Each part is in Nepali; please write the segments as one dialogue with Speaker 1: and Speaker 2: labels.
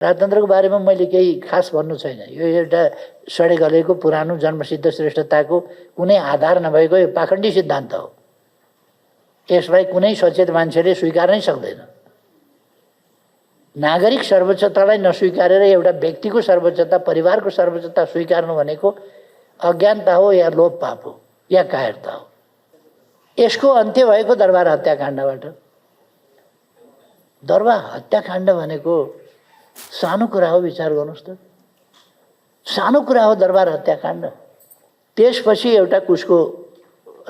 Speaker 1: राजतन्त्रको बारेमा मैले केही खास भन्नु छैन। यो एउटा सडे गलेको पुरानो जन्मसिद्ध श्रेष्ठताको कुनै आधार नभएको यो पाखण्डी सिद्धान्त हो। यसलाई कुनै सचेत मान्छेले स्वीकार नै सक्दैन। नागरिक सर्वोच्चतालाई नस्वीकारेर एउटा व्यक्तिको सर्वोच्चता, परिवारको सर्वोच्चता स्वीकार्नु भनेको अज्ञानता हो या लोभपाप हो या कायरता हो। यसको अन्त्य भएको दरबार हत्याकाण्डबाट। दरबार हत्याकाण्ड भनेको सानो कुरा हो, विचार गर्नुहोस् त। सानो कुरा हो दरबार हत्याकाण्ड। त्यसपछि एउटा कुशको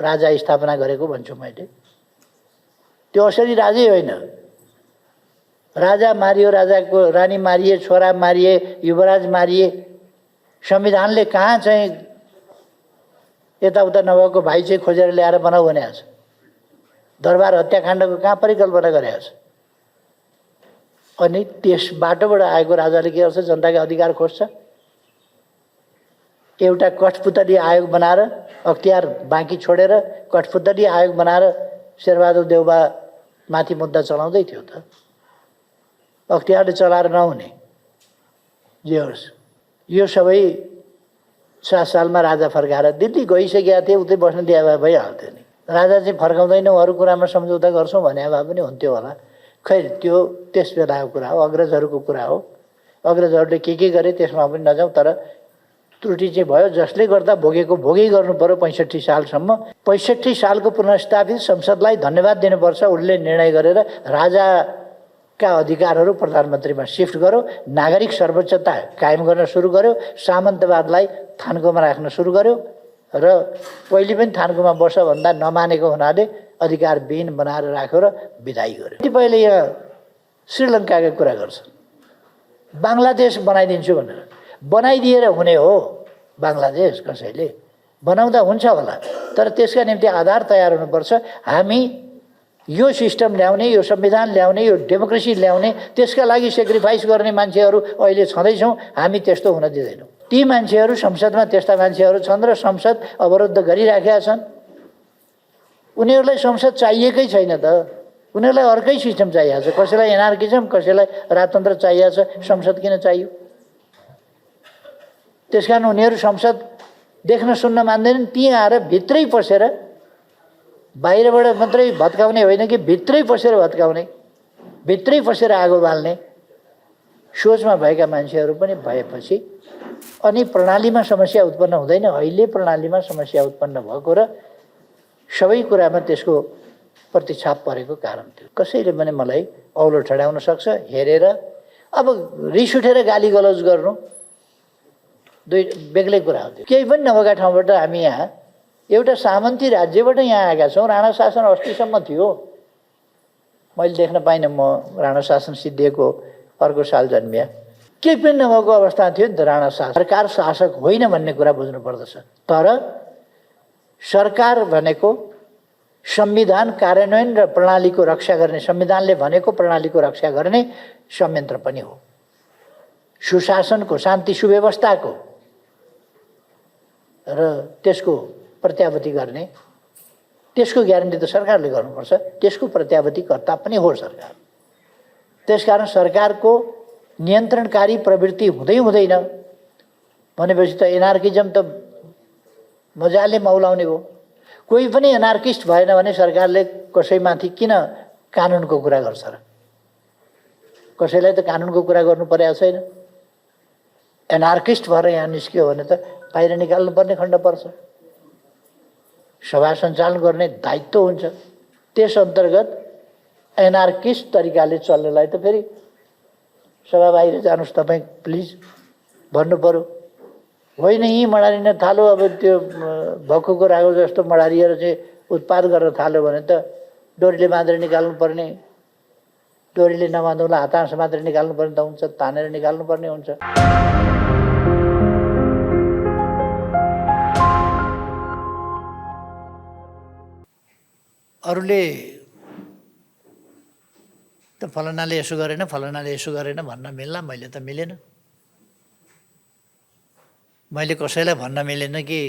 Speaker 1: राजा स्थापना गरेको भन्छु मैले। त्यो असली राजै होइन। राजा मारियो, राजाको रानी मारिए, छोरा मारिए, युवराज मारिए। संविधानले कहाँ चाहिँ यताउता नभएको भाइ चाहिँ खोजेर ल्याएर बनाऊ भनेको छ? दरबार हत्याकाण्डको कहाँ परिकल्पना गरेको छ? अनि त्यस बाटोबाट आएको राजाले के गर्छ? जनताको अधिकार खोज्छ। एउटा कठपुतली आयोग बनाएर, अख्तियार बाँकी छोडेर कठपुतली आयोग बनाएर शेरबहादुर देउबा माथि मुद्दा चलाउँदै थियो त। अख्तियारले चलाएर नहुने। जे होस्, यो सबै 7 सालमा राजा फर्काएर दिल्ली गइसकेका थिए, उतै बस्न दिए भए भइहाल्थ्यो नि। राजा चाहिँ फर्काउँदैनौँ, अरू कुरामा सम्झौता गर्छौँ भने भए पनि हुन्थ्यो होला। खैर, त्यो त्यस बेलाको कुरा हो, अग्रजहरूको कुरा हो। अग्रजहरूले के गरे त्यसमा पनि नजाउँ, तर त्रुटि चाहिँ भयो। जसले गर्दा भोगेको भोगै गर्नु पर्यो 65 सालसम्म। 65 सालको पुनर्स्थापित संसदलाई धन्यवाद दिनुपर्छ। उसले निर्णय गरेर राजाका अधिकारहरू प्रधानमन्त्रीमा सिफ्ट गर्यो, नागरिक सर्वोच्चता कायम गर्न सुरु गर्यो, सामन्तवादलाई थान्कोमा राख्न सुरु गर्यो र पहिले पनि थान्कोमा बस्छ भन्दा नमानेको हुनाले अधिकारविहीन बनाएर राख्यो र विदाई गर्यो। कतिपयले यहाँ श्रीलङ्काको कुरा गर्छन्, बाङ्लादेश बनाइदिन्छु भनेर। बनाइदिएर हुने हो बाङ्लादेश? कसैले बनाउँदा हुन्छ होला, तर त्यसका निम्ति आधार तयार हुनुपर्छ। हामी यो सिस्टम ल्याउने, यो संविधान ल्याउने, यो डेमोक्रेसी ल्याउने, त्यसका लागि सेक्रिफाइस गर्ने मान्छेहरू अहिले छँदैछौँ। हामी त्यस्तो हुन दिँदैनौँ। ती मान्छेहरू संसदमा त्यस्ता मान्छेहरू छन् र संसद अवरुद्ध गरिराखेका छन्। उनीहरूलाई संसद चाहिएकै छैन त। उनीहरूलाई अर्कै सिस्टम चाहिएको छ। कसैलाई एनार्किजम, कसैलाई राजतन्त्र चाहिएको छ। संसद किन चाहियो? त्यस कारण उनीहरू संसद देख्न सुन्न मान्दैनन्। ती आएर भित्रै पसेर, बाहिरबाट मात्रै भत्काउने होइन कि भित्रै पसेर भत्काउने, भित्रै पसेर आगो बाल्ने सोचमा भएका मान्छेहरू पनि भएपछि अनि प्रणालीमा समस्या उत्पन्न हुँदैन। अहिले प्रणालीमा समस्या उत्पन्न भएको र सबै कुरामा त्यसको प्रतिछाप परेको कारण थियो। कसैले पनि मलाई औलो ठडाउन सक्छ हेरेर। अब रिस उठेर गाली गलौज गर्नु दुई बेग्लै कुरा हो। केही पनि नभएका ठाउँबाट हामी यहाँ एउटा सामन्ती राज्यबाट यहाँ आएका छौँ। राणा शासन अस्तिसम्म थियो। मैले देख्न पाइनँ, म राणा शासन सिद्धिएको अर्को साल जन्मिया। केही पनि नभएको अवस्था थियो नि त राणा शासन। सरकार शासक होइन भन्ने कुरा बुझ्नु पर्दछ। तर सरकार भनेको संविधान कार्यान्वयन र प्रणालीको रक्षा गर्ने, संविधानले भनेको प्रणालीको रक्षा गर्ने संयन्त्र पनि हो। सुशासनको, शान्ति सुव्यवस्थाको र त्यसको प्रत्याभूति गर्ने, त्यसको ग्यारेन्टी त सरकारले गर्नुपर्छ। त्यसको प्रत्याभूतिकर्ता पनि हो सरकार। त्यसकारण सरकारको नियन्त्रणकारी प्रवृत्ति हुँदै हुँदैन भनेपछि त एनार्किजम त मजाले मौलाउने हो। कोही पनि एनार्किस्ट भएन भने सरकारले कसैमाथि किन कानुनको कुरा गर्छ र? कसैलाई त कानुनको कुरा गर्नु परेको छैन। एनार्किस्ट भएर यहाँ निस्क्यो भने त बाहिर निकाल्नुपर्ने खण्ड पर्छ। सभा सञ्चालन गर्ने दायित्व हुन्छ। त्यस अन्तर्गत एनार्किस्ट तरिकाले चल्नेलाई त फेरि सभा बाहिर जानुहोस् तपाईँ प्लिज भन्नु पर्यो। होइन यहीँ मडारिन थाल्यो, अब त्यो भक्कुको रागो जस्तो मडारिएर चाहिँ उत्पाद गर्न थाल्यो भने त डोरीले बाँधेर निकाल्नु पर्ने। डोरीले नबाँधौँला, हाताँस मात्रै निकाल्नु पर्ने त हुन्छ, तानेर निकाल्नु पर्ने हुन्छ। अरूले त फलानाले यसो गरेन, फलानाले यसो गरेन भन्न मिल्ला, मैले त मिलेन। मैले कसैलाई भन्न मिलेन कि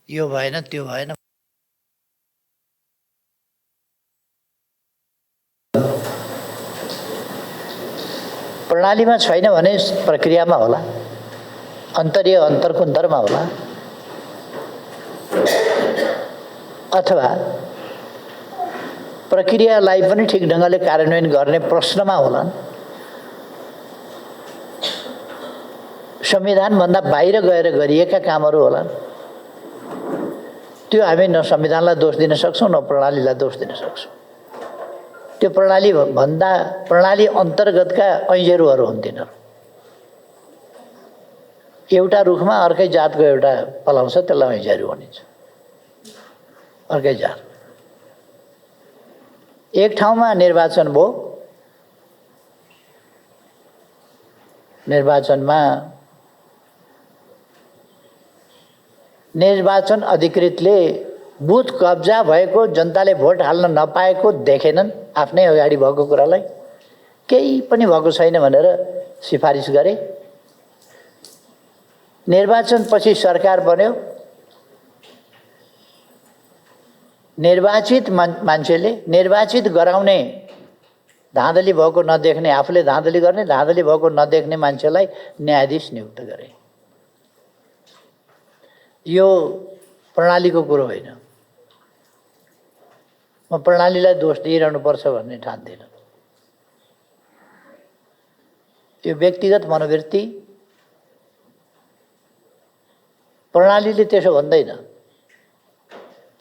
Speaker 1: यो भएन त्यो भएन। प्रणालीमा छैन भने प्रक्रियामा होला, अन्तरीय अन्तर्कुन्तरमा होला, अथवा प्रक्रियालाई पनि ठिक ढङ्गले कार्यान्वयन गर्ने प्रश्नमा होला। संविधानभन्दा बाहिर गएर गरिएका कामहरू होला। त्यो हामी न संविधानलाई दोष दिन सक्छौँ, न प्रणालीलाई दोष दिन सक्छौँ। त्यो प्रणाली अन्तर्गतका ऐँजेरूहरू हुन् तिनीहरू। एउटा रुखमा अर्कै जातको एउटा पलाउँछ, त्यसलाई ऐँजेरू भनिन्छ। अर्कै जात। एक ठाउँमा निर्वाचन भयो, निर्वाचन अधिकृतले बुथ कब्जा भएको, जनताले भोट हाल्न नपाएको देखेनन्, आफ्नै अगाडि भएको कुरालाई केही पनि भएको छैन भनेर सिफारिस गरे। निर्वाचनपछि सरकार बन्यो। निर्वाचित मान्छेले निर्वाचित गराउने, धाँधली भएको नदेख्ने, आफूले धाँधली गर्ने, धाँधली भएको नदेख्ने मान्छेलाई न्यायाधीश नियुक्त गरे। यो प्रणालीको कुरो होइन। म प्रणालीलाई दोष दिइरहनुपर्छ भन्ने ठान्दिनँ। यो व्यक्तिगत मनोवृत्ति, प्रणालीले त्यसो भन्दैन,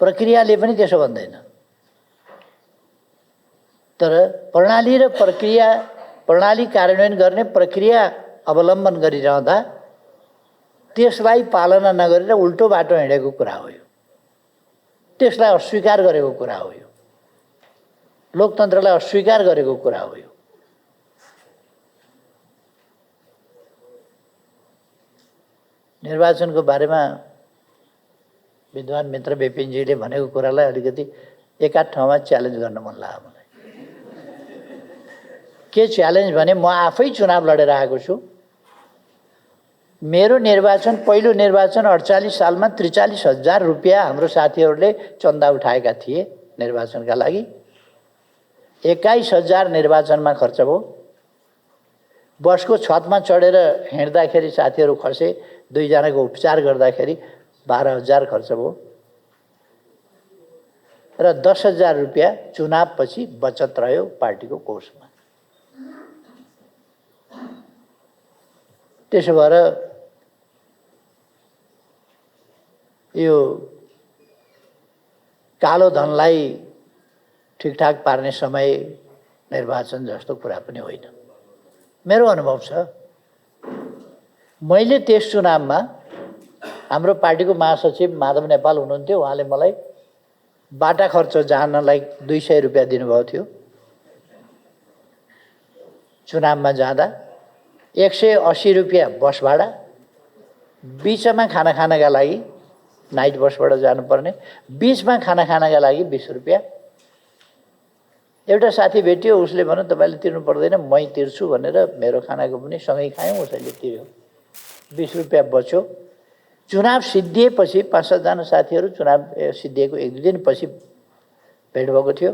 Speaker 1: प्रक्रियाले पनि त्यसो भन्दैन। तर प्रणाली र प्रणाली कार्यान्वयन गर्ने प्रक्रिया अवलम्बन गरिरहँदा त्यसलाई पालना नगरेर उल्टो बाटो हिँडेको कुरा हो। यो त्यसलाई अस्वीकार गरेको कुरा हो। यो लोकतन्त्रलाई अस्वीकार गरेको कुरा हो। यो निर्वाचनको बारेमा विद्वान मित्र विपिनजीले भनेको कुरालाई अलिकति एकाध ठाउँमा च्यालेन्ज गर्न मन लाग्यो मलाई। के च्यालेन्ज भने, म आफै चुनाव लडेर आएको छु। मेरो निर्वाचन, पहिलो निर्वाचन 48 सालमा 43,000 रुपियाँ हाम्रो साथीहरूले चन्दा उठाएका थिए निर्वाचनका लागि। 21,000 निर्वाचनमा खर्च भयो। बसको छतमा चढेर हिँड्दाखेरि साथीहरू खसे, 2 जनाको उपचार गर्दाखेरि 12,000 खर्च भयो र 10,000 रुपियाँ चुनावपछि बचत रह्यो पार्टीको कोषमा। त्यसो भएर यो कालो धनलाई ठिकठाक पार्ने समय निर्वाचन जस्तो कुरा पनि होइन। मेरो अनुभव छ। मैले त्यस चुनावमा, हाम्रो पार्टीको महासचिव माधव नेपाल हुनुहुन्थ्यो, उहाँले मलाई बाटा खर्च जानलाई 200 रुपियाँ दिनुभएको थियो। चुनावमा जाँदा 180 रुपियाँ बस भाडा, बिचमा खाना खानका लागि नाइट बसबाट जानुपर्ने, बिचमा खाना खानका लागि 20 रुपियाँ। एउटा साथी भेट्यो, उसले भन्यो तपाईँले तिर्नु पर्दैन, मै तिर्छु भनेर मेरो खानाको पनि सँगै खायौँ, उसैले तिर्यो, 20 रुपियाँ बच्यो। चुनाव सिद्धिएपछि 5-7 जना साथीहरू चुनाव सिद्धिएको 1-2 दिनपछि भेट भएको थियो।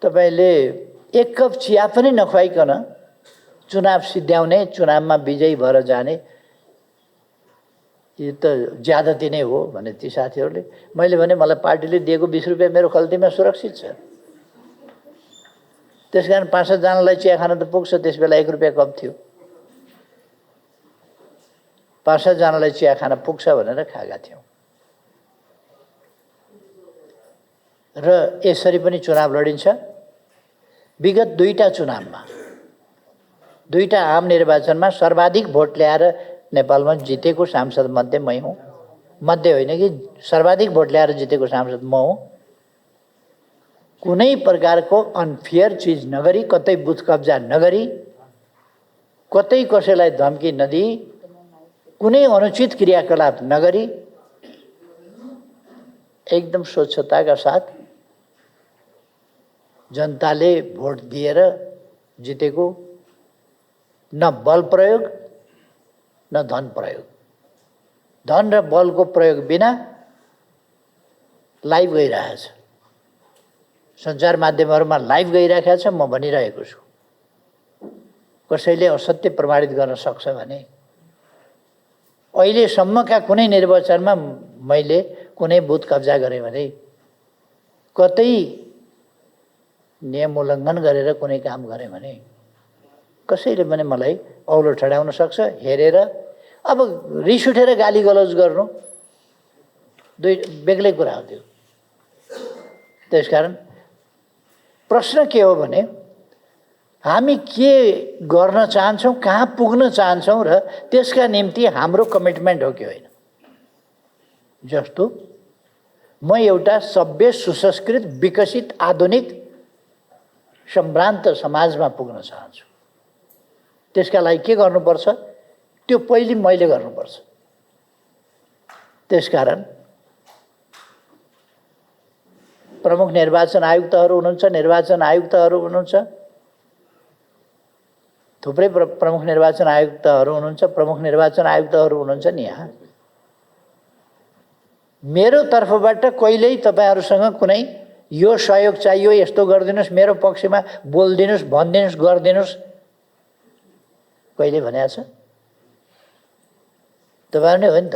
Speaker 1: तपाईँले एक कप चिया पनि नखुवाइकन चुनाव सिद्ध्याउने, चुनावमा विजयी भएर जाने, यो त ज्यादती नै हो भने ती साथीहरूले। मैले भने मलाई पार्टीले दिएको 20 रुपियाँ मेरो खल्तीमा सुरक्षित छ। त्यसकारण 5-7 जनालाई चिया खान त पुग्छ। त्यस बेला 1 रुपियाँ कप थियो। 5-7 जनालाई चिया खान पुग्छ भनेर खाएका थियौँ। र यसरी पनि चुनाव लडिन्छ। विगत 2टा चुनावमा, 2टा आम निर्वाचनमा सर्वाधिक भोट ल्याएर नेपालमा जितेको सांसद मध्ये मै हुँ। मध्ये होइन कि सर्वाधिक भोट ल्याएर जितेको सांसद म हुँ। कुनै प्रकारको अनफेयर चिज नगरी, कतै बुथ कब्जा नगरी, कतै कसैलाई धम्की नदिई, कुनै अनुचित क्रियाकलाप नगरी, एकदम स्वच्छताका साथ जनताले भोट दिएर जितेको। न बल प्रयोग न धन प्रयोग। धन र बलको प्रयोग बिना लाइभ गइरहेछ, सञ्चार माध्यमहरूमा लाइभ गइरहेको छ। म भनिरहेको छु, कसैले असत्य प्रमाणित गर्न सक्छ भने अहिलेसम्मका कुनै निर्वाचनमा मैले कुनै बुथ कब्जा गरेँ भने कतै नियम उल्लङ्घन गरेर कुनै काम गरेँ भने कसैले पनि मलाई औलो ठडाउन सक्छ। हेरेर अब रिस उठेर गाली गलौज गर्नु दुई बेग्लै कुरा हो त्यो। त्यसकारण प्रश्न के हो भने हामी के गर्न चाहन्छौँ, कहाँ पुग्न चाहन्छौँ र त्यसका निम्ति हाम्रो कमिटमेन्ट हो कि होइन। जस्तो म एउटा सभ्य, सुसंस्कृत, विकसित, आधुनिक, सम्भ्रान्त समाजमा पुग्न चाहन्छु। त्यसका लागि के गर्नुपर्छ त्यो पहिले मैले गर्नुपर्छ। त्यसकारण प्रमुख निर्वाचन आयुक्तहरू हुनुहुन्छ, निर्वाचन आयुक्तहरू हुनुहुन्छ, थुप्रै प्रमुख निर्वाचन आयुक्तहरू हुनुहुन्छ, प्रमुख निर्वाचन आयुक्तहरू हुनुहुन्छ नि। यहाँ मेरो तर्फबाट कहिल्यै तपाईहरुसँग कुनै यो सहयोग चाहियो, यस्तो गरिदिनुस्, मेरो पक्षमा बोलिदिनुस्, भनिदिनुस्, गरिदिनुस् कहिले भनेको छ? तपाईहरु नै हो नि त।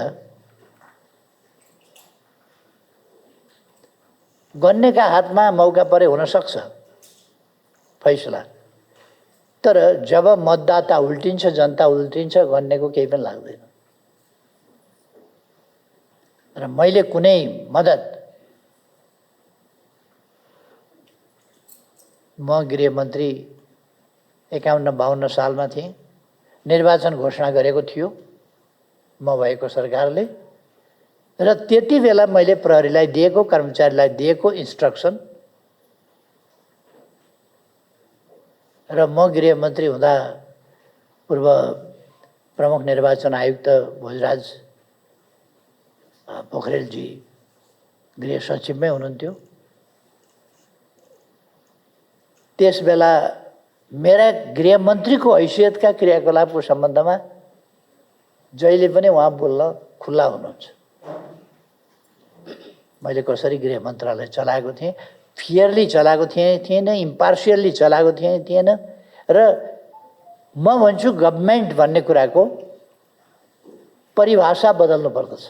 Speaker 1: गन्नेका हातमा मौका परे हुन सक्छ फैसला, तर जब मतदाता उल्टिन्छ, जनता उल्टिन्छ, गन्नेको केही पनि लाग्दैन। र मैले कुनै मद्दत, म गृहमन्त्री 51-52 सालमा थिएँ, निर्वाचन घोषणा गरेको थियो म भएको सरकारले, र त्यति बेला मैले प्रहरीलाई दिएको, कर्मचारीलाई दिएको इन्स्ट्रक्सन र म गृहमन्त्री हुँदा पूर्व प्रमुख निर्वाचन आयुक्त भोजराज पोखरेलजी गृह सचिवमै हुनुहुन्थ्यो। त्यसबेला मेरा गृहमन्त्रीको हैसियतका क्रियाकलापको सम्बन्धमा जहिले पनि उहाँ बोल्न खुल्ला हुनुहुन्छ। मैले कसरी गृह मन्त्रालय चलाएको थिएँ, फेयरली चलाएको थिएन, इम्पार्सियल्ली चलाएको थिएन। र म भन्छु गभर्नमेन्ट भन्ने कुराको परिभाषा बदल्नु पर्दछ।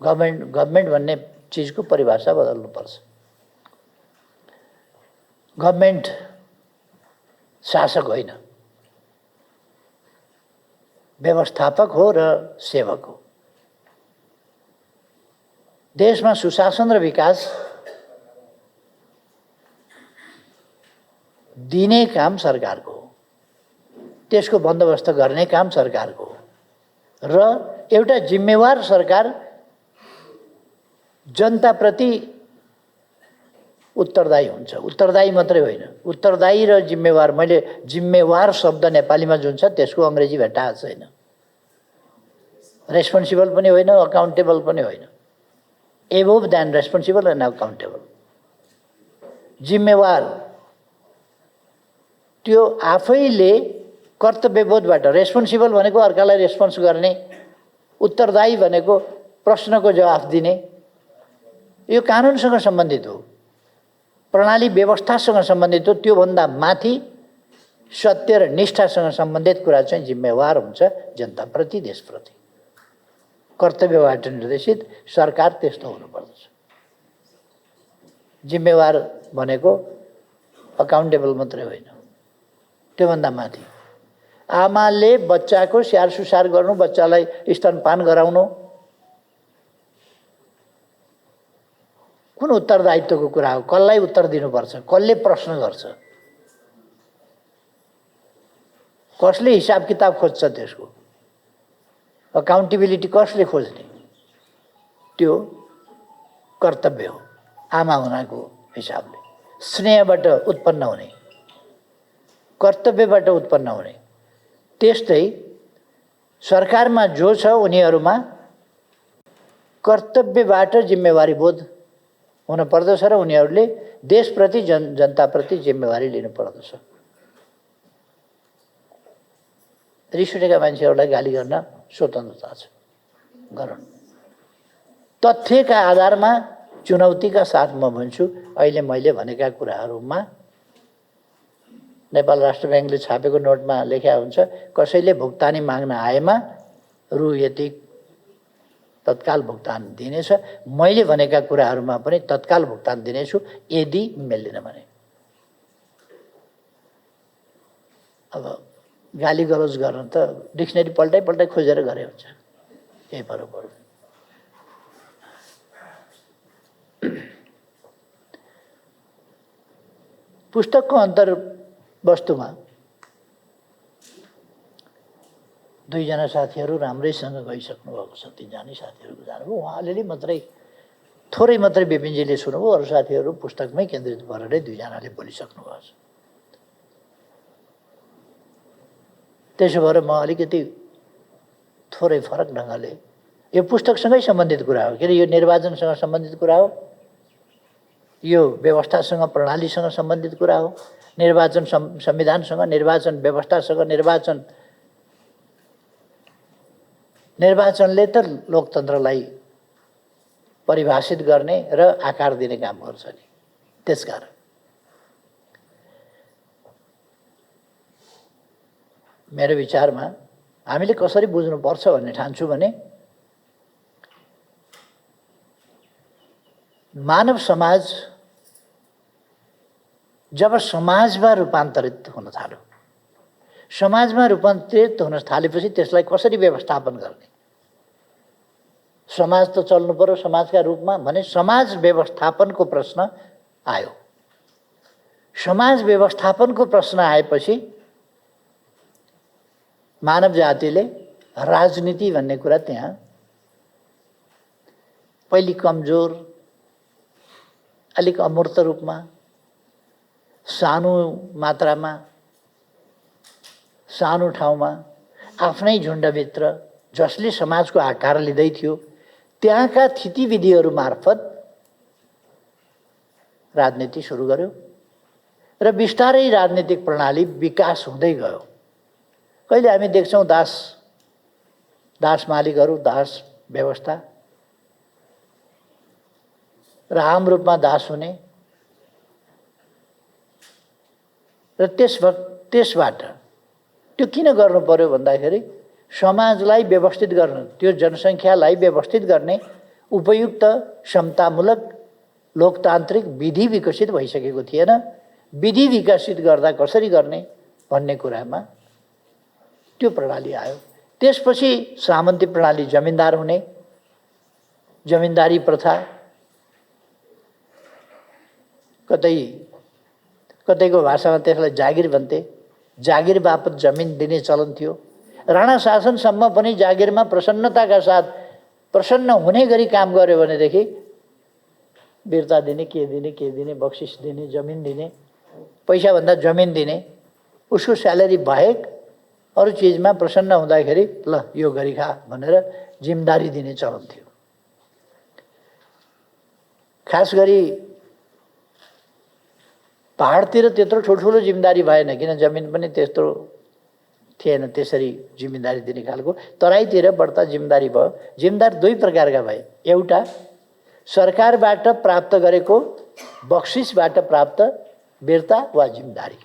Speaker 1: गभर्नमेन्ट भन्ने चिजको परिभाषा बदल्नु पर्छ। गभर्नमेन्ट शासक होइन, व्यवस्थापक हो र सेवक हो। देशमा सुशासन र विकास दिने काम सरकारको हो, त्यसको बन्दोबस्त गर्ने काम सरकारको हो। र एउटा जिम्मेवार सरकार जनताप्रति उत्तरदायी हुन्छ। उत्तरदायी मात्रै होइन, उत्तरदायी र जिम्मेवार। मैले जिम्मेवार शब्द नेपालीमा जुन छ त्यसको अङ्ग्रेजी भेट्टाएको छैन। रेस्पोन्सिबल पनि होइन, अकाउन्टेबल पनि होइन। Above than responsible and accountable. जिम्मेवार त्यो आफैले कर्तव्यबोधबाट, रेस्पोन्सिबल भनेको अर्कालाई रेस्पोन्स गर्ने, उत्तरदायी भनेको प्रश्नको जवाफ दिने। यो कानुनसँग सम्बन्धित हो, प्रणाली व्यवस्थासँग सम्बन्धित हो। त्योभन्दा माथि सत्य र निष्ठासँग सम्बन्धित कुरा चाहिँ जिम्मेवार हुन्छ जनताप्रति, देशप्रति। कर्तव्यबाट निर्देशित सरकार त्यस्तो हुनुपर्दछ। जिम्मेवार भनेको अकाउन्टेबल मात्रै होइन, त्योभन्दा माथि। आमाले बच्चाको स्याहार सुसार गर्नु, बच्चालाई स्तनपान गराउनु कुन उत्तरदायित्वको कुरा हो? कसलाई उत्तर दिनुपर्छ? कसले प्रश्न गर्छ? कसले हिसाब किताब खोज्छ? त्यसको अकाउन्टेबिलिटी कसले खोज्ने? त्यो कर्तव्य हो आमा हुनाको हिसाबले। स्नेहबाट उत्पन्न हुने, कर्तव्यबाट उत्पन्न हुने। त्यस्तै सरकारमा जो छ उनीहरूमा कर्तव्यबाट जिम्मेवारी बोध हुन पर्दछ र उनीहरूले देशप्रति, जनताप्रति जिम्मेवारी लिनु पर्दछ। रिस उठेका मान्छेहरूलाई गाली गर्न स्वतन्त्रता छ, गरून्। तथ्यका आधारमा चुनौतीका साथ म भन्छु, अहिले मैले भनेका कुराहरूमा नेपाल राष्ट्र ब्याङ्कले छापेको नोटमा लेखा हुन्छ कसैले भुक्तानी माग्न आएमा रु यति तत्काल भुक्तान दिनेछ। मैले भनेका कुराहरूमा पनि तत्काल भुक्तान दिनेछु यदि मिल्दैन भने। अब गाली गलौज गर्न त डिक्सनरी पल्टाइ पल्टाइ खोजेर गरे हुन्छ, केही फरक पर्दैन। पुस्तकको अन्तर्वस्तुमा दुईजना साथीहरू राम्रैसँग गइसक्नु भएको छ, तीनजना साथीहरू जानुभयो। उहाँ अलिअलि मात्रै थोरै मात्रै बिपिनजीले सुन्नुभयो, अरू साथीहरू पुस्तकमै केन्द्रित भएर दुईजनाले बोलिसक्नु भएको छ। त्यसो भएर म अलिकति थोरै फरक ढङ्गले, यो पुस्तकसँगै सम्बन्धित कुरा हो, किन यो निर्वाचनसँग सम्बन्धित कुरा हो, यो व्यवस्थासँग प्रणालीसँग सम्बन्धित कुरा हो, निर्वाचन संविधानसँग, निर्वाचन व्यवस्थासँग, निर्वाचनले त लोकतन्त्रलाई परिभाषित गर्ने र आकार दिने काम गर्छ नि। त्यसकारण मेरो विचारमा हामीले कसरी बुझ्नुपर्छ भन्ने ठान्छु भने मानव समाज जब समाजमा रूपान्तरित हुन थाल्यो, समाजमा रूपान्तरित हुन थालेपछि त्यसलाई कसरी व्यवस्थापन गर्ने, समाज त चल्नु पर्यो समाजका रूपमा भने समाज व्यवस्थापनको प्रश्न आयो। समाज व्यवस्थापनको प्रश्न आएपछि मानव जातिले राजनीति भन्ने कुरा त्यहाँ पहिले कमजोर, अलिक अमूर्त रूपमा, सानो मात्रामा, सानो ठाउँमा, आफ्नै झुन्डभित्र जसले समाजको आकार लिँदै थियो त्यहाँका थितिविधिहरू मार्फत राजनीति सुरु गर्यो र बिस्तारै राजनीतिक प्रणाली विकास हुँदै गयो। कहिले हामी देख्छौँ दास मालिकहरू, दास व्यवस्था र आम रूपमा दास हुने र त्यसबाट त्यो किन गर्नु पर्यो भन्दाखेरि समाजलाई व्यवस्थित गर्न, त्यो जनसङ्ख्यालाई व्यवस्थित गर्ने उपयुक्त क्षमतामूलक लोकतान्त्रिक विधि विकसित भइसकेको थिएन। विधि विकसित गर्दा कसरी गर्ने भन्ने कुरामा त्यो प्रणाली आयो। त्यसपछि सामन्ती प्रणाली, जमिनदार हुने, जमिनदारी प्रथा, कतैको भाषामा त्यसलाई जागिर भन्थे, जागिर बापत जमिन दिने चलन थियो। राणा शासनसम्म पनि जागिरमा प्रसन्नताका साथ प्रसन्न हुने गरी काम गर्यो भनेदेखि बिर्ता दिने, के दिने, बक्सिस दिने, जमिन दिने, पैसाभन्दा जमिन दिने, उसको स्यालेरी बाहेक अरू चिजमा प्रसन्न हुँदाखेरि ल यो गरी खा भनेर जिम्मेदारी दिने चलन थियो। खास गरी पहाडतिर त्यत्रो ठुल्ठुलो जिम्मेदारी भएन, किन जमिन पनि त्यस्तो थिएन त्यसरी जिम्मेदारी दिने खालको। तराईतिर बढ्ता जिम्मेदारी भयो। जिम्मेदार दुई प्रकारका भए, एउटा सरकारबाट प्राप्त गरेको बक्सिसबाट प्राप्त बिर्ता वा जिम्मेदारी,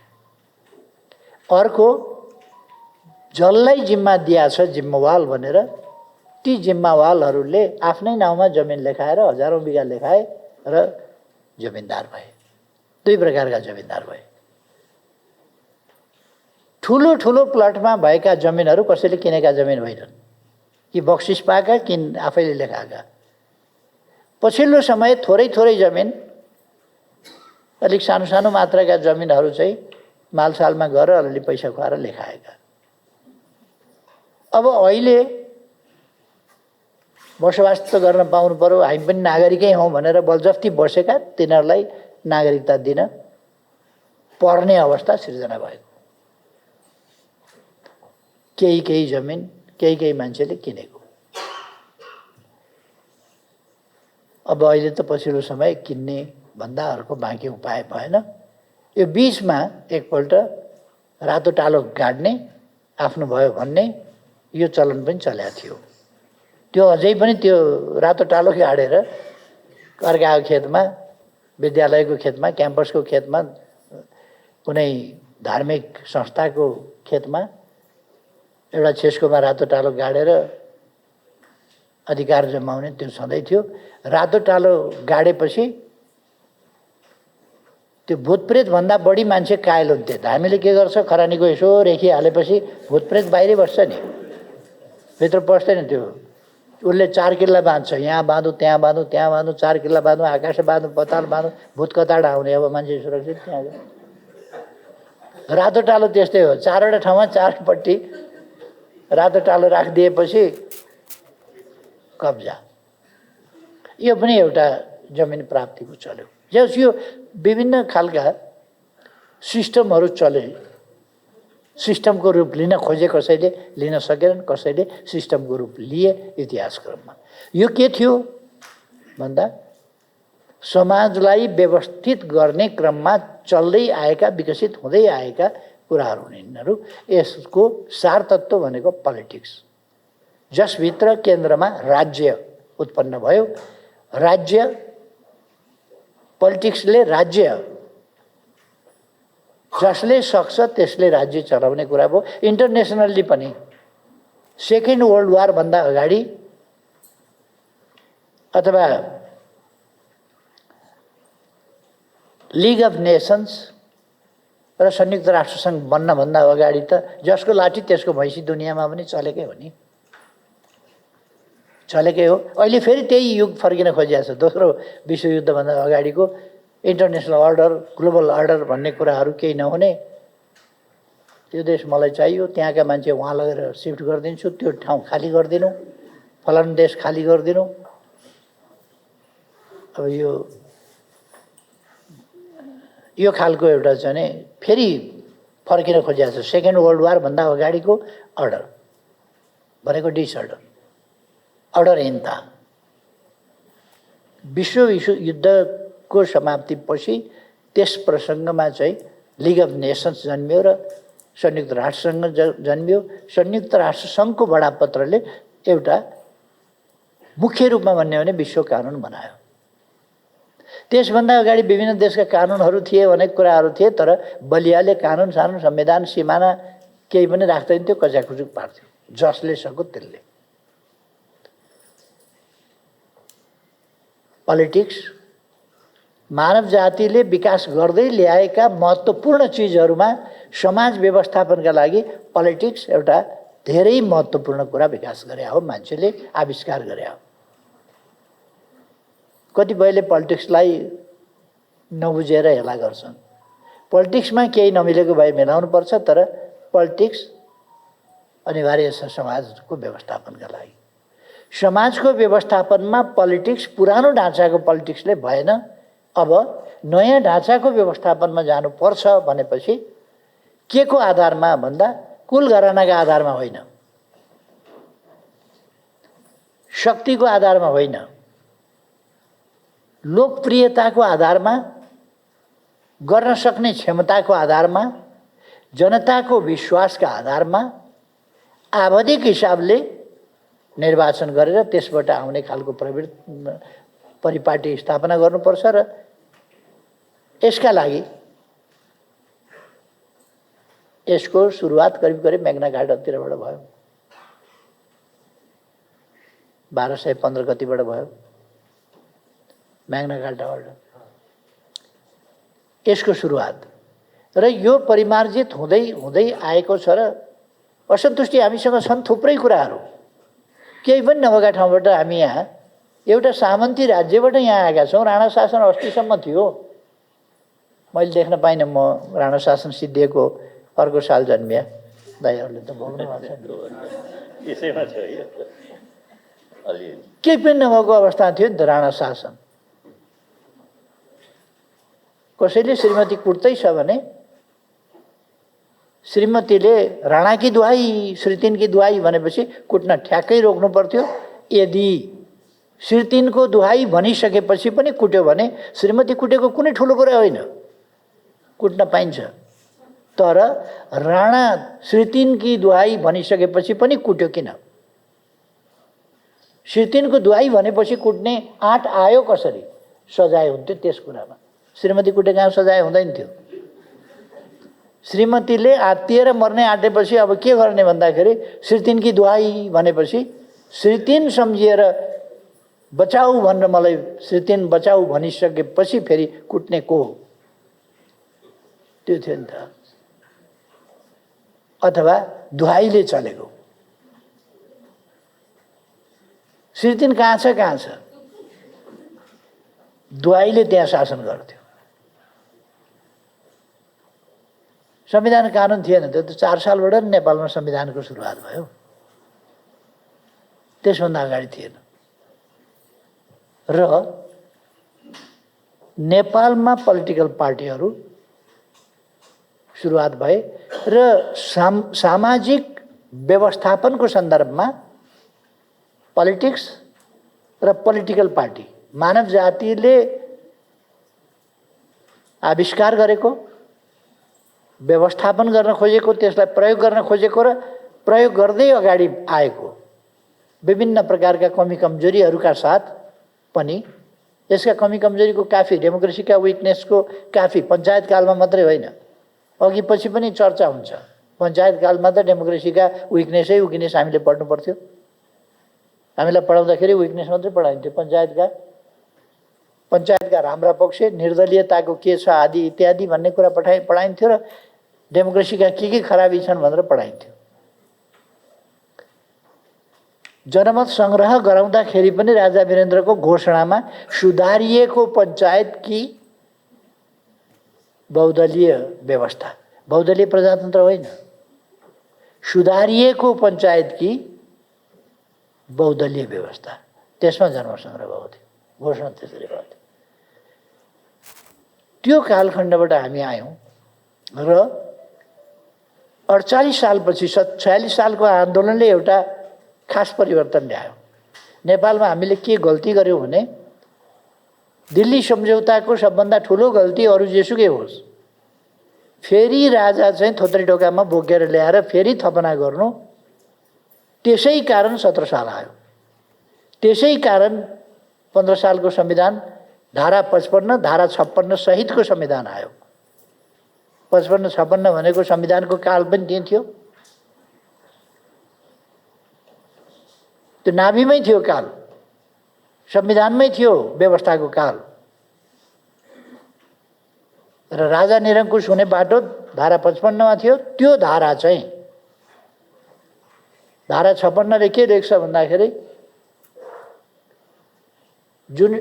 Speaker 1: अर्को जसलाई जिम्मा दिएछ जिम्मेवाल भनेर ती जिम्मेवालहरूले आफ्नै नाउँमा जमिन लेखाएर हजारौं बिघा लेखाए र जमिनदार भए। दुई प्रकारका जमिनदार भए। ठुलो ठुलो प्लटमा भएका जमिनहरू कसैले किनेका जमिन होइनन्, कि बक्सिस पाएका कि आफैले लेखाएका। पछिल्लो समय थोरै थोरै जमिन, अलिक सानो सानो मात्राका जमिनहरू चाहिँ मालसालमा गएर अलिअलि पैसा खुवाएर लेखाएका। अब अहिले बसोबास त गर्न पाउनु पर्यो, हामी पनि नागरिकै हौँ भनेर बलजफ्ती बसेका तिनीहरूलाई नागरिकता दिन पर्ने अवस्था सिर्जना भएको। केही जमिन केही मान्छेले किनेको। अब अहिले त पछिल्लो समय किन्ने भन्दा अर्को बाँकी उपाय भएन। यो बीचमा एकपल्ट रातो टालो गाड्ने, आफ्नो भयो भन्ने यो चलन पनि चलेको थियो। त्यो अझै पनि त्यो रातो टालो गाडेर अर्काको खेतमा, विद्यालयको खेतमा, क्याम्पसको खेतमा कुनै धार्मिक संस्थाको खेतमा एउटा छेस्कोमा रातो टालो गाडेर अधिकार जमाउने त्यो सधैँ थियो। रातो टालो गाडेपछि त्यो भूतप्रेतभन्दा बढी मान्छे कायल हुन्थे। हामीले के गर्छ, खरानीको यसो रेखिहालेपछि भूतप्रेत बाहिरै बस्छ नि, भित्र पस्दैन। त्यो उसले 4 किल्ला बाँध्छ, यहाँ बाँधु त्यहाँ बाँधु त्यहाँ बाँधु, 4 किल्ला बाँधु, आकाश बाँधु, पताल बाँधु, भूत कताड आउने। अब मान्छे सुरक्षित त्यहाँ गयो। रातो टालो त्यस्तै हो, 4वटा ठाउँमा 4पट्टि रातो टालो राखिदिएपछि कब्जा। यो पनि एउटा जमिन प्राप्तिको चल्यो। जस यो विभिन्न खालका सिस्टमहरू चले। सिस्टमको रूप लिन खोजे कसैले, लिन सकेनन्, कसैले सिस्टमको रूप लिए इतिहास क्रममा। यो के थियो भन्दा समाजलाई व्यवस्थित गर्ने क्रममा चल्दै आएका, विकसित हुँदै आएका कुराहरू हुन् यिनीहरू। यसको सार तत्त्व भनेको पोलिटिक्स, जसभित्र केन्द्रमा राज्य उत्पन्न भयो। राज्य पोलिटिक्सले राज्य जसले सक्छ त्यसले राज्य चलाउने कुरा भयो। इन्टरनेसनल्ली पनि सेकेन्ड वर्ल्ड वार भन्दा अगाडि अथवा लिग अफ नेसन्स र संयुक्त राष्ट्रसङ्घ बन्नभन्दा अगाडि त जसको लाठी त्यसको भैँसी दुनियाँमा पनि चलेकै हो नि, चलेकै हो। अहिले फेरि त्यही युग फर्किन खोजिएको छ। दोस्रो विश्वयुद्धभन्दा अगाडिको इन्टरनेसनल अर्डर, ग्लोबल अर्डर भन्ने कुराहरू केही नहुने। त्यो देश मलाई चाहियो, त्यहाँका मान्छे वहाँ लगेर सिफ्ट गरिदिन्छु, त्यो ठाउँ खाली गरिदिनु, फलानु देश खाली गरिदिनु। अब यो खालको एउटा चाहिँ नि फेरि फर्किन खोजिएको छ। सेकेन्ड वर्ल्ड वार भन्दा अगाडिको अर्डर भनेको डिसअर्डर, अर्डरहीनता। विश्वयुद्धको समाप्तिपछि त्यस प्रसङ्गमा चाहिँ लिग अफ नेसन्स जन्मियो र संयुक्त राष्ट्रसङ्घ जन्मियो। संयुक्त राष्ट्रसङ्घको बडापत्रले एउटा मुख्य रूपमा भन्ने भने विश्व कानुन बनायो। त्यसभन्दा अगाडि विभिन्न देशका कानुनहरू थिए, अनेक कुराहरू थिए, तर बलियाले कानुन सानुन संविधान सिमाना केही पनि राख्दैन थियो, कचाखुचुक पार्थ्यो जसले सक्यो त्यसले। पोलिटिक्स मानव जातिले विकास गर्दै ल्याएका महत्त्वपूर्ण चिजहरूमा समाज व्यवस्थापनका लागि पोलिटिक्स एउटा धेरै महत्त्वपूर्ण कुरा विकास गरे हो, मान्छेले आविष्कार गरे हो। कतिपयले पोलिटिक्सलाई नबुझेर हेला गर्छन्। पोलिटिक्समा केही नमिलेको भए मिलाउनुपर्छ, तर पोलिटिक्स अनिवार्य छ समाजको व्यवस्थापनका लागि। समाजको व्यवस्थापनमा पोलिटिक्स पुरानो ढाँचाको पोलिटिक्सले भएन। अब नयाँ ढाँचाको व्यवस्थापनमा जानुपर्छ भनेपछि के को आधारमा भन्दा कुल घरानाका आधारमा होइन, शक्तिको आधारमा होइन, लोकप्रियताको आधारमा, गर्न सक्ने क्षमताको आधारमा, जनताको विश्वासका आधारमा आवधिक हिसाबले निर्वाचन गरेर त्यसबाट आउने खालको परिपाटी स्थापना गर्नुपर्छ। र यसका लागि यसको सुरुवात करिब मेघना घाटतिरबाट भयो, 1215 गतिबाट भयो मेघना घाटबाट यसको सुरुवात। र यो परिमार्जित हुँदै हुँदै आएको छ र असन्तुष्टि हामीसँग छन् थुप्रै कुराहरू। केही पनि नभएका ठाउँबाट हामी यहाँ एउटा सामन्ती राज्यबाट यहाँ आएका छौँ। राणा शासन अस्तिसम्म थियो। मैले देख्न पाइनँ, म राणा शासन सिद्धिएको अर्को साल जन्मिया। दाइहरूले त बोल्नु भएको छ, केही पनि नभएको अवस्था थियो नि त राणा शासन। कसैले श्रीमती कुट्दै छ भने श्रीमतीले राणाकी दुहाई श्रीतिनकी दुहाई भनेपछि कुट्न ठ्याक्कै रोक्नु पर्थ्यो। यदि श्रीतिनको दुहाई भनिसकेपछि पनि कुट्यो भने श्रीमती कुटेको कुनै ठुलो कुरा होइन, कुट्न पाइन्छ। तर राणा श्रीतिनकी दुहाई भनिसकेपछि पनि कुट्यो किन? श्रीतिनको दुहाई भनेपछि कुट्ने आँट आयो कसरी? सजाय हुन्थ्यो त्यस कुरामा। श्रीमती कुटे कहाँ सजाय हुँदैन थियो। श्रीमतीले आत्तिएर मर्ने आँटेपछि अब के गर्ने भन्दाखेरि श्री 3 की दुहाई भनेपछि श्री 3 सम्झिएर बचाऊ भनेर मलाई श्री 3 बचाऊ भनिसकेपछि फेरि कुट्ने को हो? त्यो थियो नि त। अथवा दुहाईले चलेको। श्री 3 कहाँ छ? दुहाईले त्यहाँ शासन गर्थ्यो। संविधान कानुन थिएन। त्यो 4 सालबाट नेपालमा संविधानको सुरुवात भयो। त्यसभन्दा अगाडि थिएन। र नेपालमा पोलिटिकल पार्टीहरू सुरुवात भए र सामाजिक व्यवस्थापनको सन्दर्भमा पोलिटिक्स र पोलिटिकल पार्टी मानव जातिले आविष्कार गरेको, व्यवस्थापन गर्न खोजेको, त्यसलाई प्रयोग गर्न खोजेको र प्रयोग गर्दै अगाडि आएको विभिन्न प्रकारका कमी कमजोरीहरूका साथ पनि यसका कमी कमजोरीको काफी, डेमोक्रेसीका विकनेसको काफी पञ्चायत कालमा मात्रै होइन, अघि पछि पनि चर्चा हुन्छ। पञ्चायत कालमा त डेमोक्रेसीका विकनेसै विकनेस हामीले पढ्नु पर्थ्यो। हामीलाई पढाउँदाखेरि विकनेस मात्रै पढाइन्थ्यो। पञ्चायतका राम्रा पक्ष, निर्दलीयताको के छ आदि इत्यादि भन्ने कुरा पढाइन्थ्यो र डेमोक्रेसीका के खराबी छन् भनेर पढाइन्थ्यो। जनमत संग्रह गराउँदाखेरि पनि राजा वीरेन्द्रको घोषणामा सुधारिएको पञ्चायत कि बहुदलीय व्यवस्था, बहुदलीय प्रजातन्त्र होइन, सुधारिएको पञ्चायत कि बहुदलीय व्यवस्था, त्यसमा जनमत संग्रह भएको थियो। घोषणा त्यसरी भएको थियो। त्यो कालखण्डबाट हामी आयौँ र 48 सालपछि 46 सालको आन्दोलनले एउटा खास परिवर्तन ल्यायो। नेपालमा हामीले के गल्ती गर्यौँ भने दिल्ली सम्झौताको सबभन्दा ठुलो गल्ती अरू जेसुकै होस्, फेरि राजा चाहिँ थोत्रे ढोकामा बोकेर ल्याएर फेरि थपना गर्नु। त्यसै कारण 17 साल आयो। त्यसै कारण 15 सालको संविधान धारा 55, धारा 56 सहितको संविधान आयो। 55-56 भनेको संविधानको काल पनि त्यही थियो। त्यो नाभिमै थियो काल, संविधानमै थियो व्यवस्थाको काल। र राजा निरङ्कुश हुने बाटो धारा 55मा थियो। त्यो धारा चाहिँ धारा 56ले के लेख्छ भन्दाखेरि जुन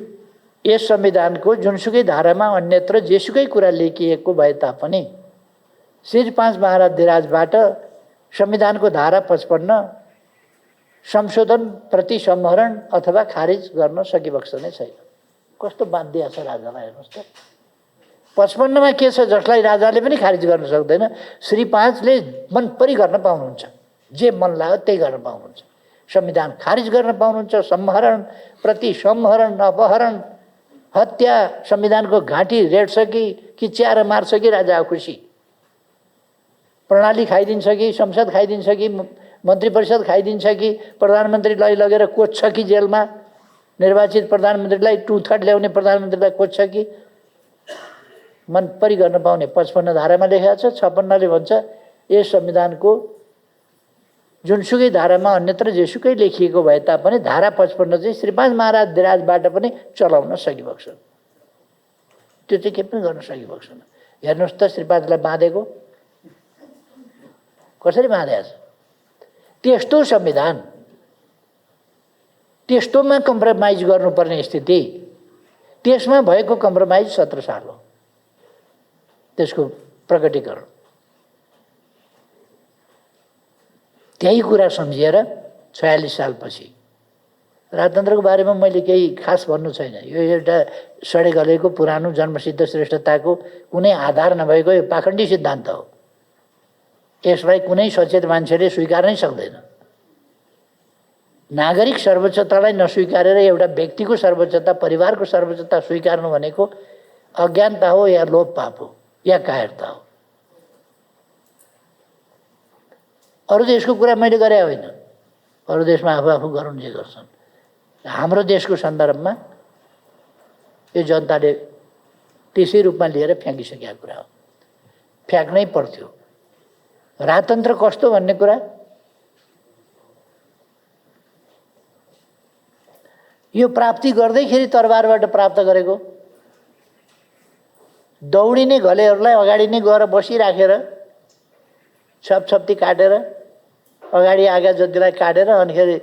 Speaker 1: यस संविधानको जुनसुकै धारामा अन्यत्र जेसुकै कुरा लेखिएको भए तापनि श्री 5 महाराजबाट संविधानको धारा 55 संशोधन, प्रति संहरण अथवा खारिज गर्न सकिबक्छ नै छैन। कस्तो बाध्य छ राजालाई हेर्नुहोस् त। 55मा के छ जसलाई राजाले पनि खारिज गर्न सक्दैन, श्री 5ले मनपरी गर्न पाउनुहुन्छ। जे मन लाग्यो त्यही गर्न पाउनुहुन्छ। संविधान खारिज गर्न पाउनुहुन्छ। संहरण, प्रति संहरण, अपहरण, हत्या, संविधानको घाँटी रेड्छ कि च्याएर मार्छ कि राजा खुसी, प्रणाली खाइदिन्छ कि संसद खाइदिन्छ कि मन्त्री परिषद खाइदिन्छ कि प्रधानमन्त्रीलाई लगेर कोच्छ कि जेलमा, निर्वाचित प्रधानमन्त्रीलाई 2/3 ल्याउने प्रधानमन्त्रीलाई कोच्छ कि मन परि गर्न पाउने 55 धारामा लेखेको छ। 56ले भन्छ यस संविधानको जुनसुकै धारामा अन्यत्र जेसुकै लेखिएको भए तापनि धारा 55 चाहिँ श्री 5 महाराजबाट पनि चलाउन सकिबक्छ। त्यो चाहिँ के पनि गर्न सकिबक्छ। हेर्नुहोस् त श्री 5लाई बाँधेको कसरी बाँधेको छ। त्यस्तो संविधान, त्यस्तोमा कम्प्रोमाइज गर्नुपर्ने स्थिति, त्यसमा भएको कम्प्रोमाइज 17 साल हो त्यसको प्रकटीकरण। त्यही कुरा सम्झिएर 46 सालपछि राजतन्त्रको बारेमा मैले केही खास भन्नु छैन। यो एउटा सडे गलेको पुरानो जन्मसिद्ध श्रेष्ठताको कुनै आधार नभएको यो पाखण्डी सिद्धान्त हो। यसलाई कुनै सचेत मान्छेले स्वीकार नै सक्दैन। नागरिक सर्वोच्चतालाई नस्वीकारेर एउटा व्यक्तिको सर्वोच्चता, परिवारको सर्वोच्चता स्वीकार्नु भनेको अज्ञानता हो या लोभ पाप हो या कायरता हो। अरू देशको कुरा मैले गरे होइन। अरू देशमा आफू गरून् जे गर्छन्। हाम्रो देशको सन्दर्भमा यो जनताले त्यसै रूपमा लिएर फ्याँकिसकेका कुरा हो। फ्याँक्नै पर्थ्यो। राजतन्त्र कस्तो भन्ने कुरा यो प्राप्ति गर्दैखेरि तरबारबाट प्राप्त गरेको। दौडिने घलेहरूलाई अगाडि नै गएर बसिराखेर छपछप्ती काटेर अगाडि आगा जतिलाई काटेर अनिखेरि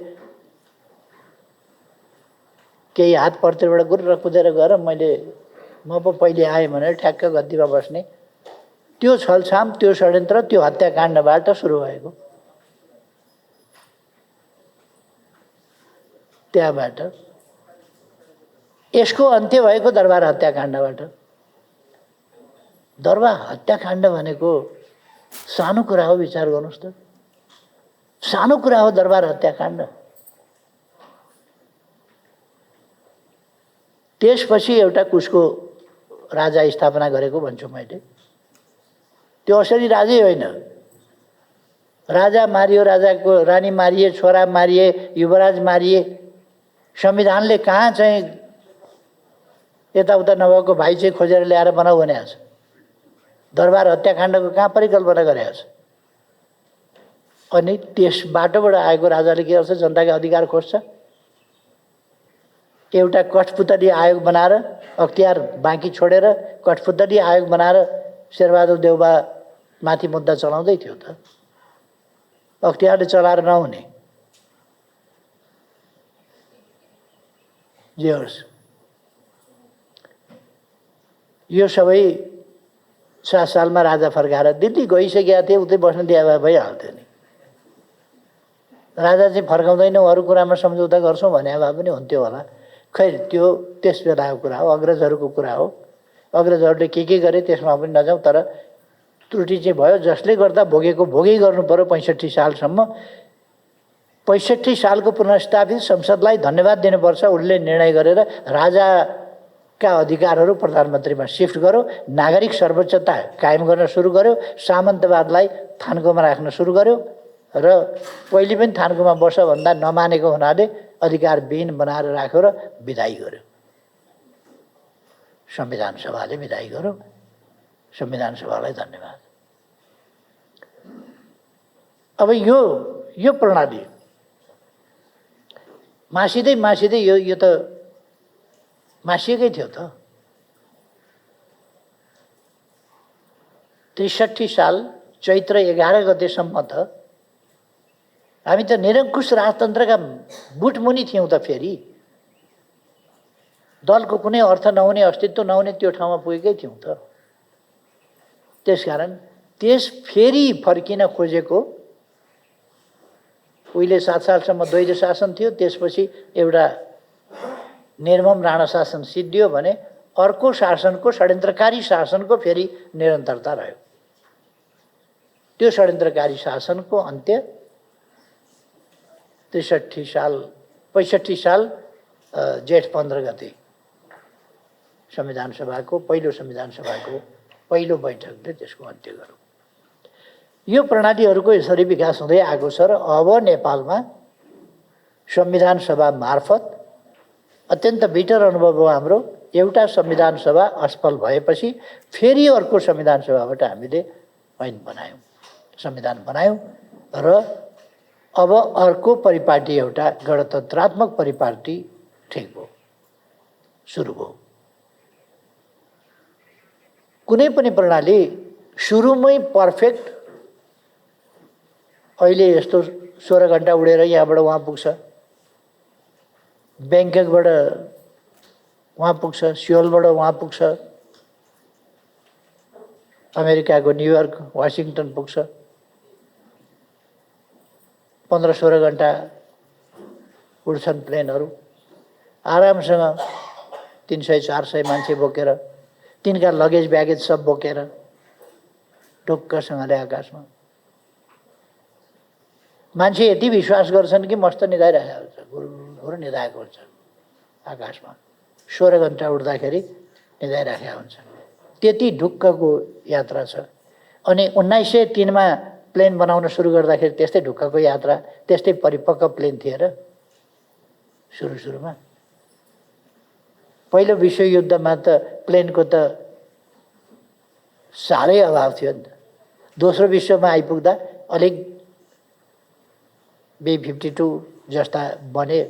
Speaker 1: केही हात पर्तिरबाट गुर्र कुदेर गएर म पो पहिले आएँ भनेर ठ्याक्क गद्दीमा बस्ने, त्यो छलछाम, त्यो षड्यन्त्र, त्यो हत्याकाण्डबाट सुरु भएको। त्यहाँबाट यसको अन्त्य भएको दरबार हत्याकाण्डबाट। दरबार हत्याकाण्ड भनेको सानो कुरा हो, विचार गर्नुहोस् त। सानो कुरा हो दरबार हत्याकाण्ड। त्यसपछि एउटा कुशको राजा स्थापना गरेको भन्छु मैले। त्यो असली राजै होइन। राजा मारियो, राजाको रानी मारिए, छोरा मारिए, युवराज मारिए। संविधानले कहाँ चाहिँ यताउता नभएको भाइ चाहिँ खोजेर ल्याएर बनाऊ भनेको छ। दरबार हत्याकाण्डको कहाँ परिकल्पना गरेको छ। अनि त्यसबाटबाट आएको राजाले के गर्छ, जनताका अधिकार खोज्छ। एउटा कठपुतली आयोग बनाएर, अख्तियार बाँकी छोडेर कठपुतली आयोग बनाएर शेरबहादुर देउबा माथि मुद्दा चलाउँदै थियो त। अख्तियारले चलाएर नहुने। जे होस्, यो सबै 7 सालमा राजा फर्काएर दिल्ली गइसकेका थिए, उतै बस्न दिए भइहाल्थ्यो नि। राजा चाहिँ फर्काउँदैनौँ, अरू कुरामा सम्झौता गर्छौँ भने भए पनि हुन्थ्यो होला। खैर त्यो त्यस बेलाको कुरा हो, अग्रजहरूको कुरा हो। अग्रजहरूले के गरे त्यसमा पनि नजाउँ, तर त्रुटि चाहिँ भयो। जसले गर्दा भोगेको भोगै गर्नु पर्यो 65 सालसम्म। 65 सालको पुनर्स्थापित संसदलाई धन्यवाद दिनुपर्छ। उसले निर्णय गरेर राजाका अधिकारहरू प्रधानमन्त्रीमा सिफ्ट गर्यो, नागरिक सर्वोच्चता कायम गर्न सुरु गर्यो, सामन्तवादलाई थान्कोमा राख्न सुरु गर्यो र पहिले पनि थान्कोमा बस भन्दा नमानेको हुनाले अधिकारविहीन बनाएर राख्यो र विदाई गर्यो। संविधान सभाले विदाई गर्यो। संविधान सभालाई धन्यवाद। अब यो प्रणाली मासिँदै यो त मासिएकै थियो त। 63 साल चैत्र 11 गतेसम्म त हामी त निरङ्कुश राजतन्त्रका बुटमुनि थियौँ त। फेरि दलको कुनै अर्थ नहुने, अस्तित्व नहुने त्यो ठाउँमा पुगेकै थियौँ त। त्यसकारण फेरि फर्किन खोजेको। उहिले 7 सालसम्म द्वैध शासन थियो, त्यसपछि एउटा निर्मम राणा शासन सिद्धियो भने अर्को शासनको, षड्यन्त्रकारी शासनको फेरि निरन्तरता रह्यो। त्यो षड्यन्त्रकारी शासनको अन्त्य 65 साल जेठ 15 गते पहिलो संविधान सभाको पहिलो बैठकले त्यसको अन्त्य गर्यो। यो प्रणालीहरूको यसरी विकास हुँदै आएको छ र अब नेपालमा संविधान सभा मार्फत अत्यन्त बिटर अनुभव हो हाम्रो। एउटा संविधान सभा असफल भएपछि फेरि अर्को संविधान सभाबाट हामीले ऐन बनायौँ, संविधान बनायौँ र अब अर्को परिपाटी, एउटा गणतन्त्रात्मक परिपाटी ठिक भयो, सुरु भयो। कुनै पनि प्रणाली सुरुमै पर्फेक्ट अहिले यस्तो 16 घण्टा उडेर यहाँबाट वहाँ पुग्छ, ब्याङ्ककबाट वहाँ पुग्छ, सियोलबाट वहाँ पुग्छ, अमेरिकाको न्युयोर्क, वासिङटन पुग्छ। 15-16 घण्टा उड्छन् प्लेनहरू आरामसँग, 300-400 मान्छे बोकेर, तिनका लगेज ब्यागेज सब बोकेर ढुक्कसँगले आकाशमा। मान्छे यति विश्वास गर्छन् कि मस्त निदाइरहेको हुन्छ, गुरुर निदाएको हुन्छ आकाशमा। 16 घण्टा उड्दाखेरि निदाइरहेको हुन्छ। त्यति ढुक्कको यात्रा छ। अनि 1903 मा प्लेन बनाउन सुरु गर्दाखेरि त्यस्तै ढुक्कको यात्रा, त्यस्तै परिपक्व प्लेन थिए र सुरुमा। पहिलो विश्वयुद्धमा त प्लेनको त साह्रै अभाव थियो नि त। दोस्रो विश्वमा आइपुग्दा अलिक B-52 जस्ता बने,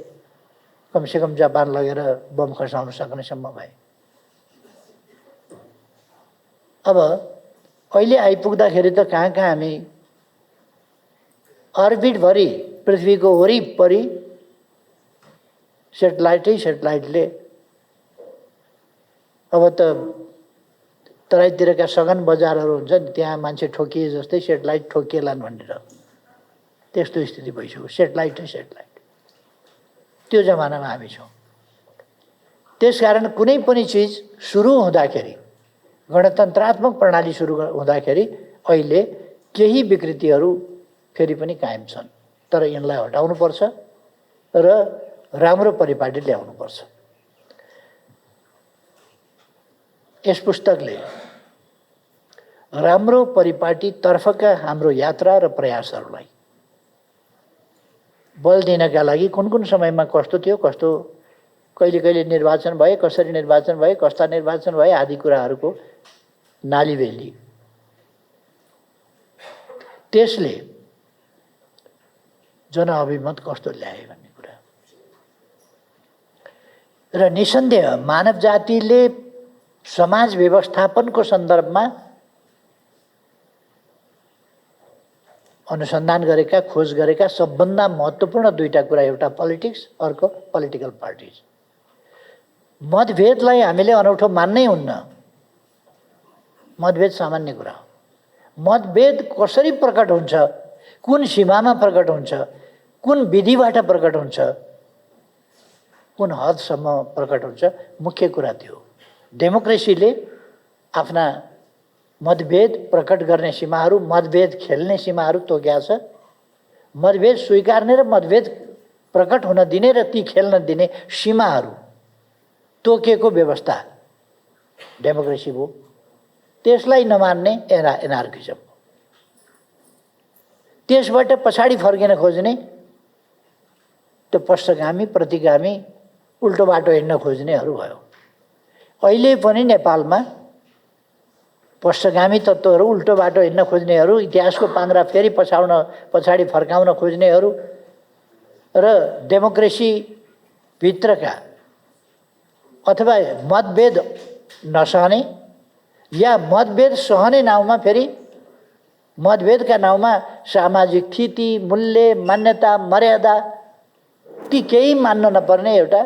Speaker 1: कमसेकम जापान लगेर बम खसाउन सक्नेसम्म भए। अब अहिले आइपुग्दाखेरि त कहाँ कहाँ हामी अर्बिटभरि पृथ्वीको वरिपरि सेटेलाइटले अब त तराईतिरका सघन बजारहरू हुन्छ नि, त्यहाँ मान्छे ठोकिए जस्तै सेटेलाइट ठोकिएलान् भनेर त्यस्तो स्थिति भइसक्यो। सेटेलाइट। त्यो जमानामा हामी छौँ। त्यसकारण कुनै पनि चिज सुरु हुँदाखेरि, गणतन्त्रात्मक प्रणाली सुरु हुँदाखेरि अहिले केही विकृतिहरू फेरि पनि कायम छन्, तर यिनलाई हटाउनुपर्छ र राम्रो परिपाटी ल्याउनुपर्छ। यस पुस्तकले राम्रो परिपाटीतर्फका हाम्रो यात्रा र प्रयासहरूलाई बल दिनका लागि कुन कुन समयमा कस्तो थियो, कस्तो कहिले कहिले निर्वाचन भए, कसरी निर्वाचन भए, कस्ता निर्वाचन भए आदि कुराहरूको नालीबेली, त्यसले जनअभिमत कस्तो ल्याए भन्ने कुरा र निसन्देह मानव जातिले समाज व्यवस्थापनको सन्दर्भमा अनुसन्धान गरेका, खोज गरेका सबभन्दा महत्त्वपूर्ण दुईटा कुरा, एउटा पोलिटिक्स, अर्को पोलिटिकल पार्टिज। मतभेदलाई हामीले अनौठो मान्नै हुन्न। मतभेद सामान्य कुरा हो। मतभेद कसरी प्रकट हुन्छ, कुन सीमामा प्रकट हुन्छ, कुन विधिबाट प्रकट हुन्छ, कुन हदसम्म प्रकट हुन्छ, मुख्य कुरा त्यो। डेमोक्रेसीले आफ्ना मतभेद प्रकट गर्ने सीमाहरू, मतभेद खेल्ने सीमाहरू तोकेका छ। मतभेद स्वीकार्ने र मतभेद प्रकट हुन दिने र ती खेल्न दिने सीमाहरू तोकेको व्यवस्था डेमोक्रेसी हो। त्यसलाई नमान्ने एनार्किजम हो। त्यसबाट पछाडि फर्किन खोज्ने, त्यो पश्चगामी, प्रतिगामी, उल्टो बाटो हिँड्न खोज्नेहरू भयो। अहिले पनि नेपालमा पश्चगामी तत्त्वहरू, उल्टो बाटो हिँड्न खोज्नेहरू, इतिहासको पाङ्ग्रा फेरि पछाडि फर्काउन खोज्नेहरू र डेमोक्रेसी भित्रका अथवा मतभेद नसहने या मतभेद सहने नाउँमा फेरि मतभेदका नाउँमा सामाजिक स्थिति, मूल्य, मान्यता, मर्यादा ती केही मान्न नपर्ने एउटा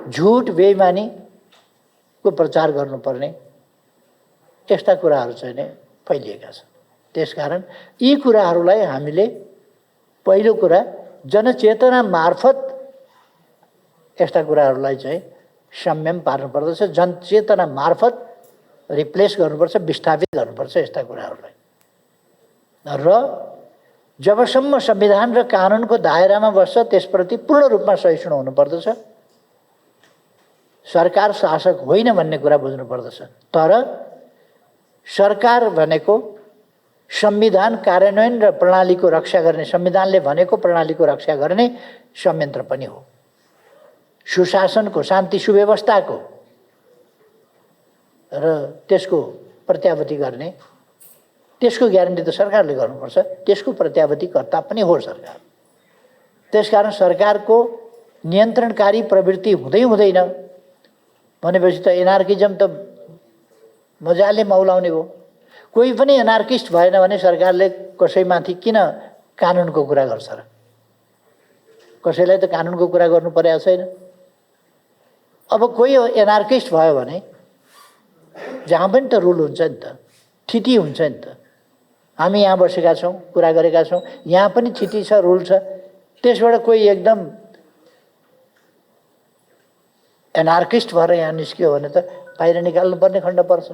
Speaker 1: झुट बेइमानीको प्रचार गर्नुपर्ने, यस्ता कुराहरू चाहिँ नै फैलिएका छन्। त्यसकारण यी कुराहरूलाई हामीले पहिलो कुरा जनचेतना मार्फत यस्ता कुराहरूलाई चाहिँ संयम पार्नुपर्दछ। जनचेतना मार्फत रिप्लेस गर्नुपर्छ, विस्थापित गर्नुपर्छ यस्ता कुराहरूलाई। र जबसम्म संविधान र कानुनको दायरामा बस्छ त्यसप्रति पूर्ण रूपमा सहिष्णु हुनुपर्दछ। सरकार शासक होइन भन्ने कुरा बुझ्नुपर्दछ। तर सरकार भनेको संविधान कार्यान्वयन र प्रणालीको रक्षा गर्ने, संविधानले भनेको प्रणालीको रक्षा गर्ने संयन्त्र पनि हो। सुशासनको, शान्ति सुव्यवस्थाको र त्यसको प्रत्याभूति गर्ने, त्यसको ग्यारेन्टी त सरकारले गर्नुपर्छ। त्यसको प्रत्याभूतिकर्ता पनि हो सरकार। त्यसकारण सरकारको नियन्त्रणकारी प्रवृत्ति हुँदैन भनेपछि त एनार्किजम त मजाले मौलाउने हो। कोही पनि एनार्किस्ट भएन भने सरकारले कसैमाथि किन कानुनको कुरा गर्छ र? कसैलाई त कानुनको कुरा गर्नु परेको छैन। अब कोही एनार्किस्ट भयो भने जहाँ पनि त रुल हुन्छ नि त, थिति हुन्छ नि त। हामी यहाँ बसेका छौँ, कुरा गरेका छौँ, यहाँ पनि थिति छ, रुल छ। त्यसबाट कोही एकदम एनार्किस्ट भएर यहाँ निस्क्यो भने त बाहिर निकाल्नुपर्ने खण्ड पर्छ।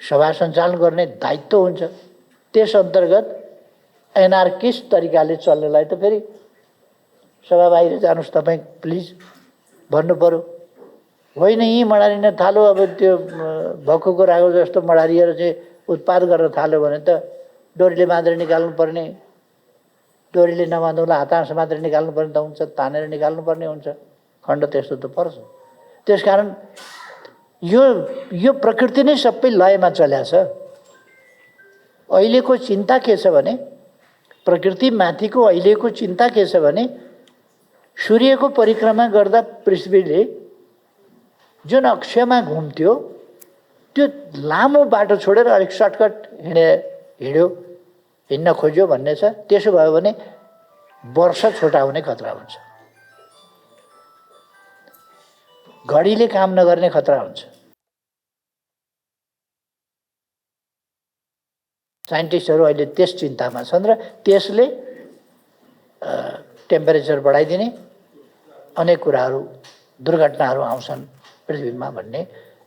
Speaker 1: सभा सञ्चालन गर्ने दायित्व हुन्छ। त्यस अन्तर्गत एनार्किस्ट तरिकाले चल्नेलाई त फेरि सभा बाहिर जानुहोस् तपाईँ प्लिज भन्नु पर्यो। होइन यहीँ मडारिन थाल्यो, अब त्यो भक्कुको रागो जस्तो मडारिएर चाहिँ उत्पाद गर्न थाल्यो भने त डोरीले बाँधेर निकाल्नु पर्ने, डोरीले नबाँधौँला हात मात्र निकाल्नु पर्ने त हुन्छ, तानेर निकाल्नु पर्ने हुन्छ। खण्ड त्यस्तो त पर्छ। त्यसकारण यो प्रकृति नै सबै लयमा चल्या छ। अहिलेको चिन्ता के छ भने, प्रकृतिमाथिको अहिलेको चिन्ता के छ भने, सूर्यको परिक्रमा गर्दा पृथ्वीले जुन अक्षमा घुम्थ्यो त्यो लामो बाटो छोडेर अलिक सर्टकट हिँड्न खोज्यो भन्ने छ। त्यसो भयो भने वर्ष छोटा हुने खतरा हुन्छ, घडीले काम नगर्ने खतरा हुन्छ। साइन्टिस्टहरू अहिले त्यस चिन्तामा छन् र त्यसले टेम्परेचर बढाइदिने अनेक कुराहरू, दुर्घटनाहरू आउँछन् पृथ्वीमा भन्ने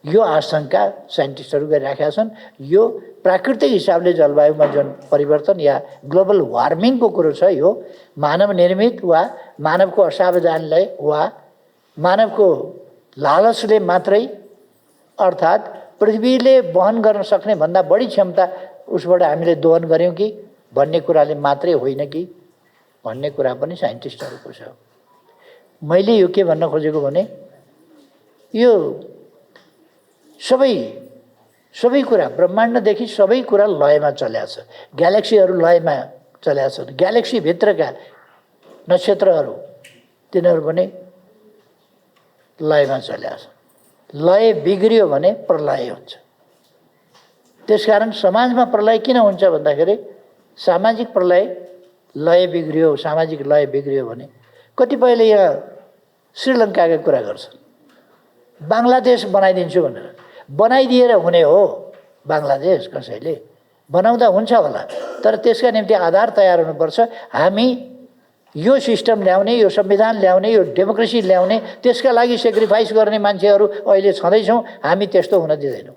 Speaker 1: यो आशंका साइन्टिस्टहरू गरिराखेका छन्। यो प्राकृतिक हिसाबले जलवायुमा जुन परिवर्तन या ग्लोबल वार्मिङको कुरो छ, यो मानव निर्मित वा मानवको असावधानले वा मानवको लालचले मात्रै, अर्थात् पृथ्वीले वहन गर्न सक्ने भन्दा बढी क्षमता उसबाट हामीले दोहन गऱ्यौँ कि भन्ने कुराले मात्रै होइन कि भन्ने कुरा पनि साइन्टिस्टहरूको छ। मैले यो के भन्न खोजेको भने, यो सबै कुरा, ब्रह्माण्डदेखि सबै कुरा लयमा चलेको छ। ग्यालेक्सीहरू लयमा चलेका छन्। ग्यालेक्सीभित्रका नक्षत्रहरू तिनीहरू पनि लयमा चलेका छन्। लय बिग्रियो भने प्रलय हुन्छ। त्यसकारण समाजमा प्रलय किन हुन्छ भन्दाखेरि, सामाजिक प्रलय, लय बिग्रियो, सामाजिक लय बिग्रियो भने कतिपयले यहाँ श्रीलङ्काका कुरा गर्छन्, बाङ्लादेश बनाइदिन्छु भनेर। बनाइदिएर हुने हो बाङ्लादेश, कसैले बनाउँदा हुन्छ होला, तर त्यसका निम्ति आधार तयार हुनुपर्छ। हामी यो सिस्टम ल्याउने, यो संविधान ल्याउने, यो डेमोक्रेसी ल्याउने, त्यसका लागि सेक्रिफाइस गर्ने मान्छेहरू अहिले छँदैछौँ। हामी त्यस्तो हुन दिँदैनौँ।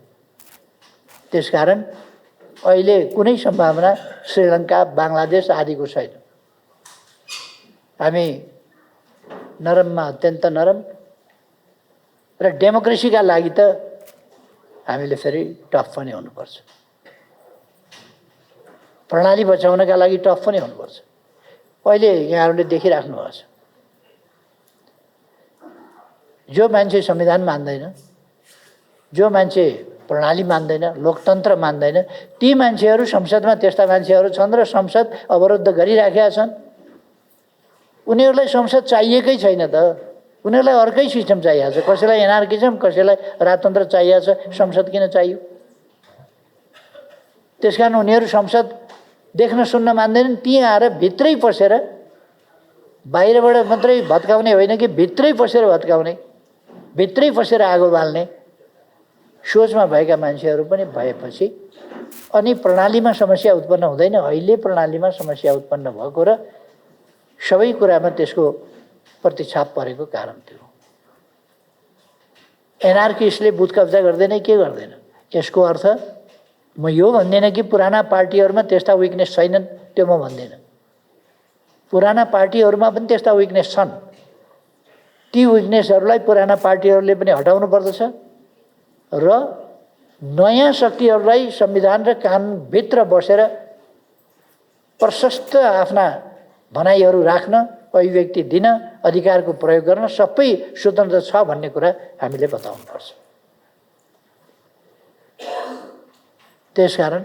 Speaker 1: त्यसकारण अहिले कुनै सम्भावना श्रीलङ्का, बाङ्लादेश आदिको छैन। हामी नरममा अत्यन्त नरम र डेमोक्रेसीका लागि त हामीले फेरि टफ पनि हुनुपर्छ। प्रणाली बचाउनका लागि टफ पनि हुनुपर्छ। अहिले यहाँहरूले देखिराख्नु भएको छ, जो मान्छे संविधान मान्दैन, जो मान्छे प्रणाली मान्दैन, लोकतन्त्र मान्दैन, ती मान्छेहरू संसदमा त्यस्ता मान्छेहरू छन् र संसद अवरुद्ध गरिराखेका छन्। उनीहरूलाई संसद चाहिएकै छैन त, उनीहरूलाई अर्कै सिस्टम चाहिएको छ। कसैलाई एनार्किजम, कसैलाई राजतन्त्र चाहिएको छ, संसद किन चाहियो? त्यसकारण उनीहरू संसद देख्न सुन्न मान्दैनन्। ती आएर भित्रै पसेर, बाहिरबाट मात्रै भत्काउने होइन कि भित्रै पसेर भत्काउने, भित्रै पसेर आगो बाल्ने सोचमा भएका मान्छेहरू पनि भएपछि अनि प्रणालीमा समस्या उत्पन्न हुँदैन। अहिले प्रणालीमा समस्या उत्पन्न भएको र सबै कुरामा त्यसको प्रतिछाप परेको कारण थियो। एनार्किस्टले बुथ कब्जा गर्दैन के गर्दैन, यसको अर्थ म यो भन्दिनँ कि पुराना पार्टीहरूमा त्यस्ता विकनेस छैनन्, त्यो म भन्दिनँ। पुराना पार्टीहरूमा पनि त्यस्ता विकनेस छन्। ती विकनेसहरूलाई पुराना पार्टीहरूले पनि हटाउनु पर्दछ र नयाँ शक्तिहरूलाई संविधान र कानुनभित्र बसेर प्रशस्त आफ्ना भनाइहरू राख्न, अभिव्यक्ति दिन, अधिकारको प्रयोग गर्न सबै स्वतन्त्र छ भन्ने कुरा हामीले बताउनुपर्छ। त्यसकारण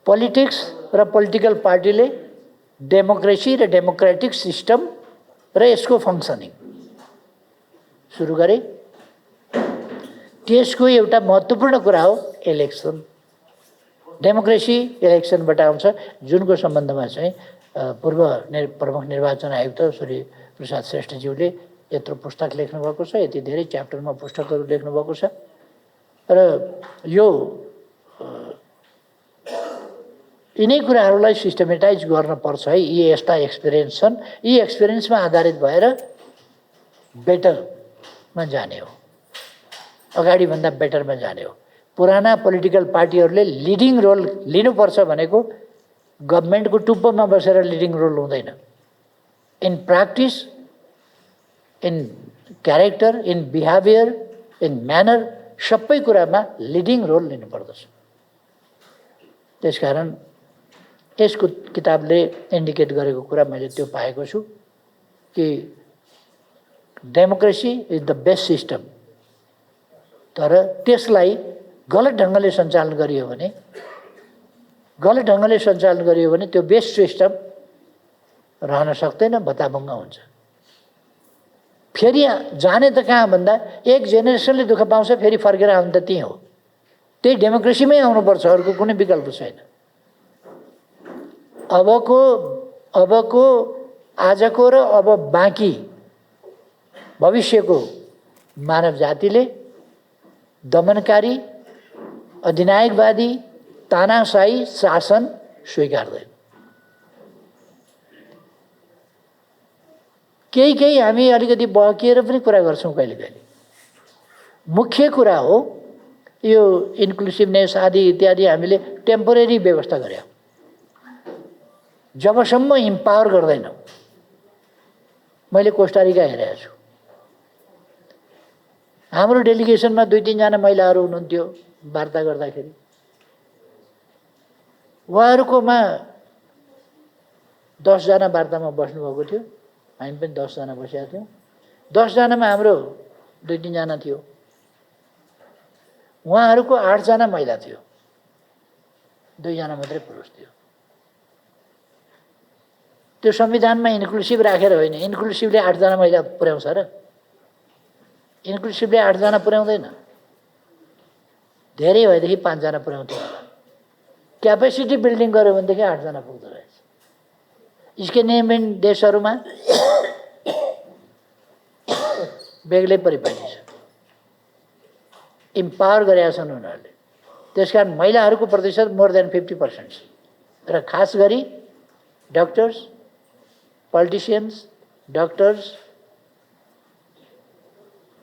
Speaker 1: पोलिटिक्स र पोलिटिकल पार्टीले डेमोक्रेसी र डेमोक्रेटिक सिस्टम र यसको फङ्सनिङ सुरु गरे। त्यसको एउटा महत्त्वपूर्ण कुरा हो इलेक्सन। डेमोक्रेसी इलेक्सनबाट आउँछ, जुनको सम्बन्धमा चाहिँ प्रमुख निर्वाचन आयुक्त श्री प्रसाद श्रेष्ठज्यूले यत्रो पुस्तक लेख्नुभएको छ, यति धेरै च्याप्टरमा पुस्तकहरू लेख्नुभएको छ। र यो यिनै कुराहरूलाई सिस्टमेटाइज गर्नुपर्छ है। यी यस्ता एक्सपिरियन्स छन्, यी एक्सपिरियन्समा आधारित भएर बेटरमा जाने हो, अगाडिभन्दा बेटरमा जाने हो। पुराना पोलिटिकल पार्टीहरूले लिडिङ रोल लिनुपर्छ भनेको गभर्मेन्टको टुप्पोमा बसेर लिडिङ रोल हुँदैन। In practice, in character, in behaviour, in manner, सबै कुरामा लिडिङ रोल लिनुपर्दछ। त्यसकारण यसको किताबले इन्डिकेट गरेको कुरा मैले त्यो पाएको छु कि democracy is the best system, तर त्यसलाई गलत ढङ्गले सञ्चालन गरियो भने गलत ढङ्गले सञ्चालन गरियो भने त्यो बेस्ट सिस्टम रहन सक्दैन, भत्ताभङ्ग हुन्छ। फेरि जाने त कहाँ भन्दा एक जेनेरेसनले दुःख पाउँछ, फेरि फर्केर आउनु त त्यही हो। त्यही डेमोक्रेसीमै आउनुपर्छ, अर्को कुनै विकल्प छैन। अबको आजको र अब बाँकी भविष्यको मानव जातिले दमनकारी, अधिनायकवादी, तानाशाही शासन स्वीकार्दैन। केही हामी अलिकति बहकिएर पनि कुरा गर्छौँ कहिले। मुख्य कुरा हो यो इन्क्लुसिभनेस आदि इत्यादि हामीले टेम्पोरेरी व्यवस्था गर्यौँ। जबसम्म इम्पावर गर्दैनौँ, मैले कोस्टारिका हेरेको छु, हाम्रो डेलिगेसनमा 2-3 जना महिलाहरू हुनुहुन्थ्यो। वार्ता गर्दाखेरि उहाँहरूकोमा 10 जना वार्तामा बस्नुभएको थियो, हामी पनि 10 जना बसेका थियौँ। 10 जनामा हाम्रो 2-3 जना थियो, उहाँहरूको 8 जना महिला थियो, 2 जना मात्रै पुरुष थियो। त्यो संविधानमा इन्क्लुसिभ राखेर होइन, इन्क्लुसिभले 8 जना महिला पुर्याउँछ र? इन्क्लुसिभले 8 जना पुर्याउँदैन, धेरै भएदेखि 5 जना पुर्याउँथ्यो। क्यापेसिटी बिल्डिङ गर्यो भनेदेखि 8 जना पुग्दो रहेछ। स्केन्डिनेभियन देशहरूमा बेग्लै परिपाटी छ, इम्पावर गरेका छन् उनीहरूले। त्यसकारण महिलाहरूको प्रतिशत मोर देन 50% छ। र खास गरी डक्टर्स, पोलिटिसियन्स, डक्टर्स,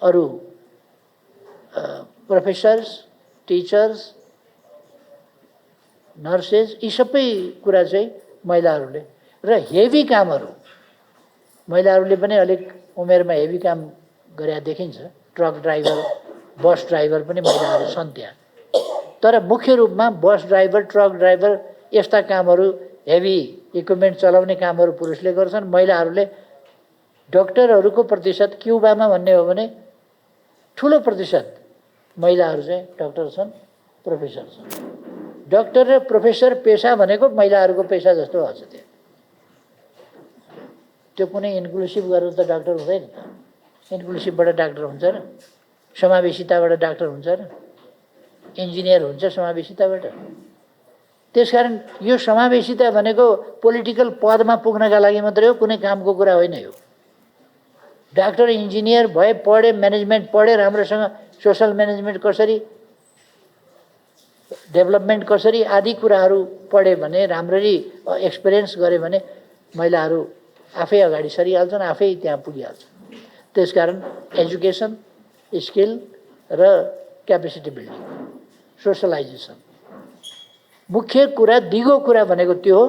Speaker 1: अरू प्रोफेसर्स, टिचर्स, नर्सेस, यी सबै कुरा चाहिँ महिलाहरूले। र हेभी कामहरू महिलाहरूले पनि अलिक उमेरमा हेभी काम गरे देखिन्छ। ट्रक ड्राइभर, बस ड्राइभर पनि महिलाहरू छन् त्यहाँ। तर मुख्य रूपमा बस ड्राइभर, ट्रक ड्राइभर यस्ता कामहरू, हेभी इक्विपमेन्ट चलाउने कामहरू पुरुषले गर्छन्। महिलाहरूले डक्टरहरूको प्रतिशत क्युबामा भन्ने हो भने ठुलो प्रतिशत महिलाहरू चाहिँ डक्टर छन्, प्रोफेसर छन्। डक्टर र प्रोफेसर पेसा भनेको महिलाहरूको पेसा जस्तो हुन्छ त्यहाँ। त्यो कुनै इन्क्लुसिभ गरेर त डाक्टर हुँदैन। इन्क्लुसिभबाट डाक्टर हुन्छ र? समावेशिताबाट डाक्टर हुन्छ र? इन्जिनियर हुन्छ समावेशिताबाट? त्यसकारण यो समावेशिता भनेको पोलिटिकल पदमा पुग्नका लागि मात्रै हो, कुनै कामको कुरा होइन यो। डाक्टर इन्जिनियर भए, पढे, म्यानेजमेन्ट पढे, राम्रोसँग सोसल म्यानेजमेन्ट कसरी, डेभलपमेन्ट कसरी आदि कुराहरू पढे भने, राम्ररी एक्सपिरियन्स गरे भने महिलाहरू आफै अगाडि सरिहाल्छन्, आफै त्यहाँ पुगिहाल्छन्। त्यसकारण एजुकेसन, स्किल र क्यापेसिटी बिल्डिङ, सोसलाइजेसन मुख्य कुरा, दिगो कुरा भनेको त्यो हो।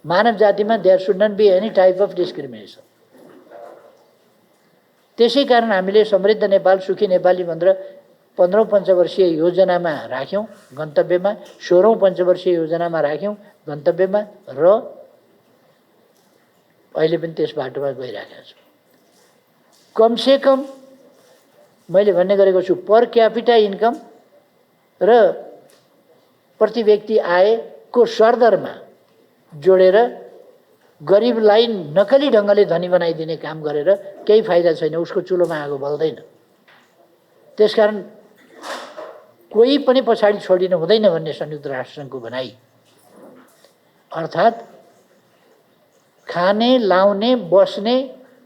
Speaker 1: मानव जातिमा there should not be any type of discrimination. त्यसै कारण हामीले समृद्ध नेपाल, सुखी नेपाली भनेर 15औं पञ्चवर्षीय योजनामा राख्यौँ गन्तव्यमा, 16औं पञ्चवर्षीय योजनामा राख्यौँ गन्तव्यमा, र अहिले पनि त्यस बाटोमा गइरहेका छौँ। कमसेकम मैले भन्ने गरेको छु, पर क्यापिटा इन्कम र प्रति व्यक्ति आयको सरदरमा जोडेर गरिबलाई नकली ढङ्गले धनी बनाइदिने काम गरेर केही फाइदा छैन, उसको चुलोमा आगो बल्दैन। त्यसकारण कोही पनि पछाडि छोडिनु हुँदैन भन्ने संयुक्त राष्ट्रसङ्घको भनाइ। अर्थात् खाने, लाउने, बस्ने,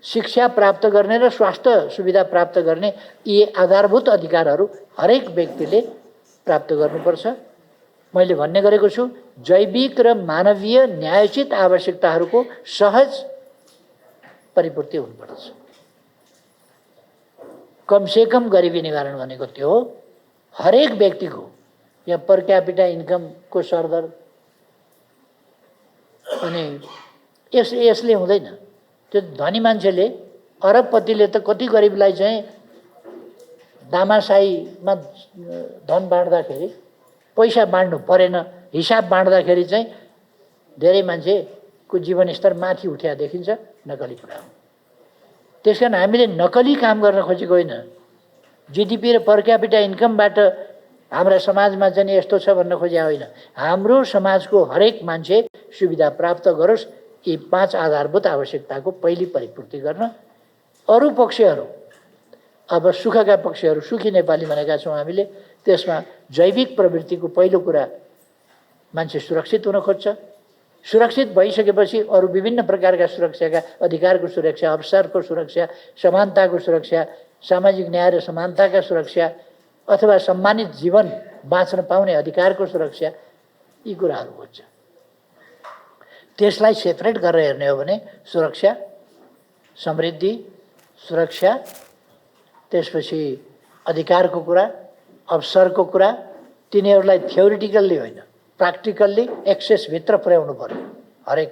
Speaker 1: शिक्षा प्राप्त गर्ने र स्वास्थ्य सुविधा प्राप्त गर्ने यी आधारभूत अधिकारहरू हरेक व्यक्तिले प्राप्त गर्नुपर्छ। मैले भन्ने गरेको छु, जैविक र मानवीय न्यायोचित आवश्यकताहरूको सहज परिपूर्ति हुनुपर्छ। कमसेकम गरिबी निवारण भनेको त्यो हो। हरेक व्यक्तिको यहाँ पर क्यापिटा इन्कमको सरदर अनि यसले हुँदैन। त्यो धनी मान्छेले, अरबपतिले त कति गरिबलाई चाहिँ दामासाईमा धन बाँड्दाखेरि पैसा बाँड्नु परेन, हिसाब बाँड्दाखेरि चाहिँ धेरै मान्छेको जीवनस्तर माथि उठ्या देखिन्छ। नकली कुरा हो। त्यसकारण हामीले नकली काम गर्न खोजेको होइन। जिडिपी र पर क्यापिटा इन्कमबाट हाम्रा समाजमा चाहिँ यस्तो छ भन्न खोजे होइन। हाम्रो समाजको हरेक मान्छे सुविधा प्राप्त गरोस्, यी 5 आधारभूत आवश्यकताको पहिली परिपूर्ति गर्न। अरू पक्षहरू, अब सुखका पक्षहरू, सुखी नेपाली भनेका छौँ हामीले, त्यसमा जैविक प्रवृत्तिको पहिलो कुरा मान्छे सुरक्षित हुन खोज्छ। सुरक्षित भइसकेपछि अरू विभिन्न प्रकारका सुरक्षाका, अधिकारको सुरक्षा, अवसरको सुरक्षा, समानताको सुरक्षा, सामाजिक न्याय र समानताका सुरक्षा अथवा सम्मानित जीवन बाँच्न पाउने अधिकारको सुरक्षा, यी कुराहरू खोज्छ। त्यसलाई सेपरेट गरेर हेर्ने हो भने सुरक्षा, समृद्धि, सुरक्षा, त्यसपछि अधिकारको कुरा, अवसरको कुरा, तिनीहरूलाई थ्योरिटिकल्ली होइन, प्र्याक्टिकल्ली एक्सेसभित्र पुर्याउनु पर्यो। हरेक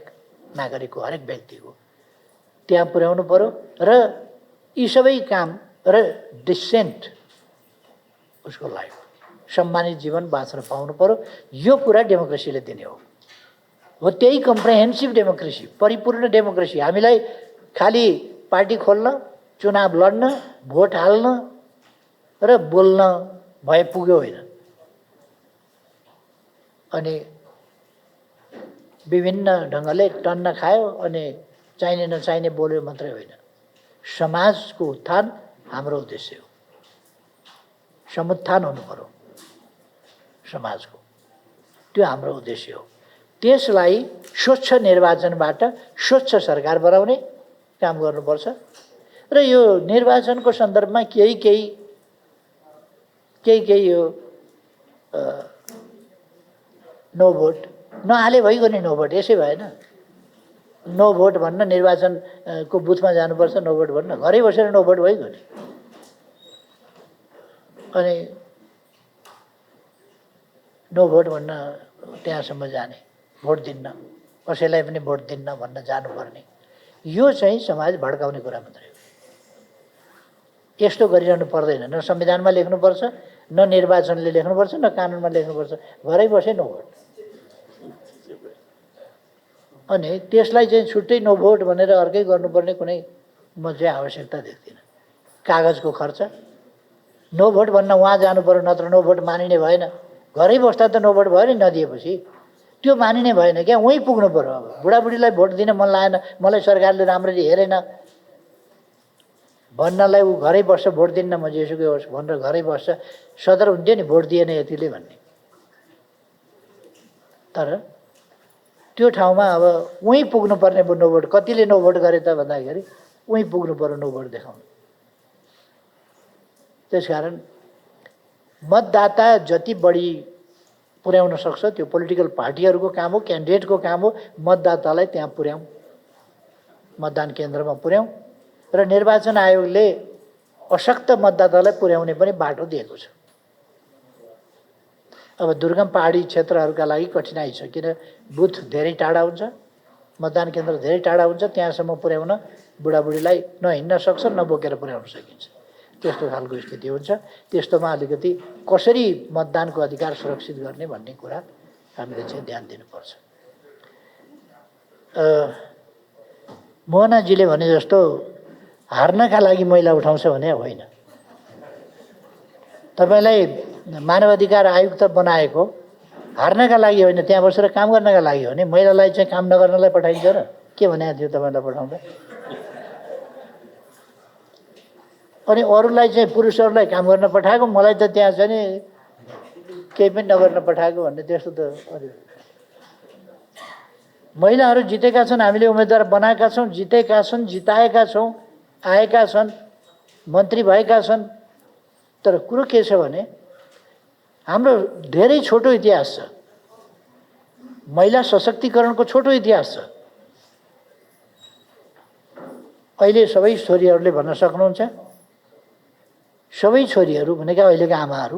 Speaker 1: नागरिकको, हरेक व्यक्तिको त्यहाँ पुर्याउनु पर्यो र यी सबै काम र डिसेन्ट उसको लाइफ, सम्मानित जीवन बाँच्न पाउनु पर्यो। यो कुरा डेमोक्रेसीले दिने हो त्यही कम्प्रेहेन्सिभ डेमोक्रेसी, परिपूर्ण डेमोक्रेसी। हामीलाई खालि पार्टी खोल्न, चुनाव लड्न, भोट हाल्न र बोल्न भए पुग्यो होइन। अनि विभिन्न ढङ्गले टन्न खायो अनि चाहिने नचाहिने बोल्यो मात्रै होइन। समाजको उत्थान हाम्रो उद्देश्य हो। समुत्थान हुनु पर्यो समाजको, त्यो हाम्रो उद्देश्य हो। त्यसलाई स्वच्छ निर्वाचनबाट स्वच्छ सरकार बनाउने काम गर्नुपर्छ। र यो निर्वाचनको सन्दर्भमा केही यो नो भोट नहाले भइगयो नि, नो भोट यसै भएन। नो भोट भन्न निर्वाचनको बुथमा जानुपर्छ, नो भोट भन्न घरै बसेर नो भोट भइगयो नि। अनि नो भोट भन्न त्यहाँसम्म जाने, भोट दिन्न, कसैलाई पनि भोट दिन्न भन्न जानुपर्ने, यो चाहिँ समाज भड्काउने कुरा मात्रै हो। यस्तो गरिरहनु पर्दैन। न संविधानमा लेख्नुपर्छ, न निर्वाचनले लेख्नुपर्छ, न कानुनमा लेख्नुपर्छ, घरै बसे नो भोट। अनि त्यसलाई चाहिँ छुट्टै नो भोट भनेर अर्कै गर्नुपर्ने कुनै म चाहिँ आवश्यकता देख्दिनँ। कागजको खर्च, नो भोट भन्न उहाँ जानु पर्यो, नत्र नो भोट मानिने भएन। घरै बस्दा त नो भोट भयो नि, नदिएपछि त्यो मानिने भएन क्या, उहीँ पुग्नु पर्यो। अब बुढाबुढीलाई भोट दिन मन लागेन, मलाई सरकारले राम्ररी हेरेन भन्नलाई ऊ घरै बस्छ, भोट दिन्न म जेसुकै होस् भनेर घरै बस्छ, सदर हुन्थ्यो नि भोट दिएन यतिले भन्ने। तर त्यो ठाउँमा अब उहीँ पुग्नुपर्ने नो भोट, कतिले नो भोट गरे त भन्दाखेरि उहीँ पुग्नु पर्यो नो भोट देखाउनु। त्यसकारण मतदाता जति बढी पुर्याउन सक्छ त्यो पोलिटिकल पार्टीहरूको काम हो, क्यान्डिडेटको काम हो। मतदातालाई त्यहाँ पुर्याउँ, मतदान केन्द्रमा पुर्याउँ। र निर्वाचन आयोगले अशक्त मतदातालाई पुर्याउने पनि बाटो दिएको छ। अब दुर्गम पहाडी क्षेत्रहरूका लागि कठिनाइ छ, किन बुथ धेरै टाढा हुन्छ, मतदान केन्द्र धेरै टाढा हुन्छ, त्यहाँसम्म पुर्याउन बुढाबुढीलाई नहिँड्न सक्छ, नबोकेर पुर्याउन सकिन्छ। त्यस्तो खालको स्थिति हुन्छ। त्यस्तोमा अलिकति कसरी मतदानको अधिकार सुरक्षित गर्ने भन्ने कुरा हामीले चाहिँ ध्यान दिनुपर्छ। मोहनाजीले भने जस्तो हार्नका लागि मैला उठाउँछ भने होइन। तपाईँलाई मानवाधिकार आयुक्त बनाएको हार्नका लागि होइन, त्यहाँ बसेर काम गर्नका लागि हो नि। महिलालाई चाहिँ काम नगर्नलाई पठाइन्छ र के भनेको थियो तपाईँलाई पठाउँदा? अनि अरूलाई चाहिँ पुरुषहरूलाई काम गर्न पठाएको, मलाई त त्यहाँ चाहिँ नि केही पनि नगर्न पठाएको भन्ने, त्यस्तो त महिलाहरू जितेका छन्, हामीले उम्मेदवार बनाएका छौँ, जितेका छन्, जिताएका छौँ, आएका छन्, मन्त्री भएका छन्। तर कुरो के छ भने हाम्रो धेरै छोटो इतिहास छ, महिला सशक्तिकरणको छोटो इतिहास छ। अहिले सबै छोरीहरूले भन्न सक्नुहुन्छ, सबै छोरीहरू भनेका अहिलेका आमाहरू,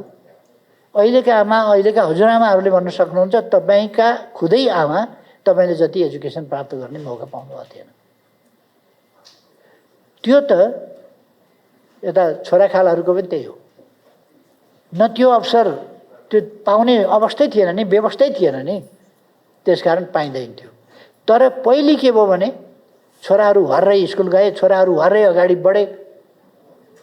Speaker 1: अहिलेका आमा, अहिलेका हजुरआमाहरूले भन्न सक्नुहुन्छ, तपाईँका खुदै आमा तपाईँले जति एजुकेसन प्राप्त गर्ने मौका पाउनुभएको थिएन। त्यो त यता छोराखालहरूको पनि त्यही हो। न त्यो अवसर त्यो पाउने अवस्थै थिएन नि, व्यवस्थै थिएन नि, त्यसकारण पाइँदैन थियो। तर पहिले के भयो भने छोराहरू हर्रै स्कुल गए, छोराहरू हर्रै अगाडि बढे।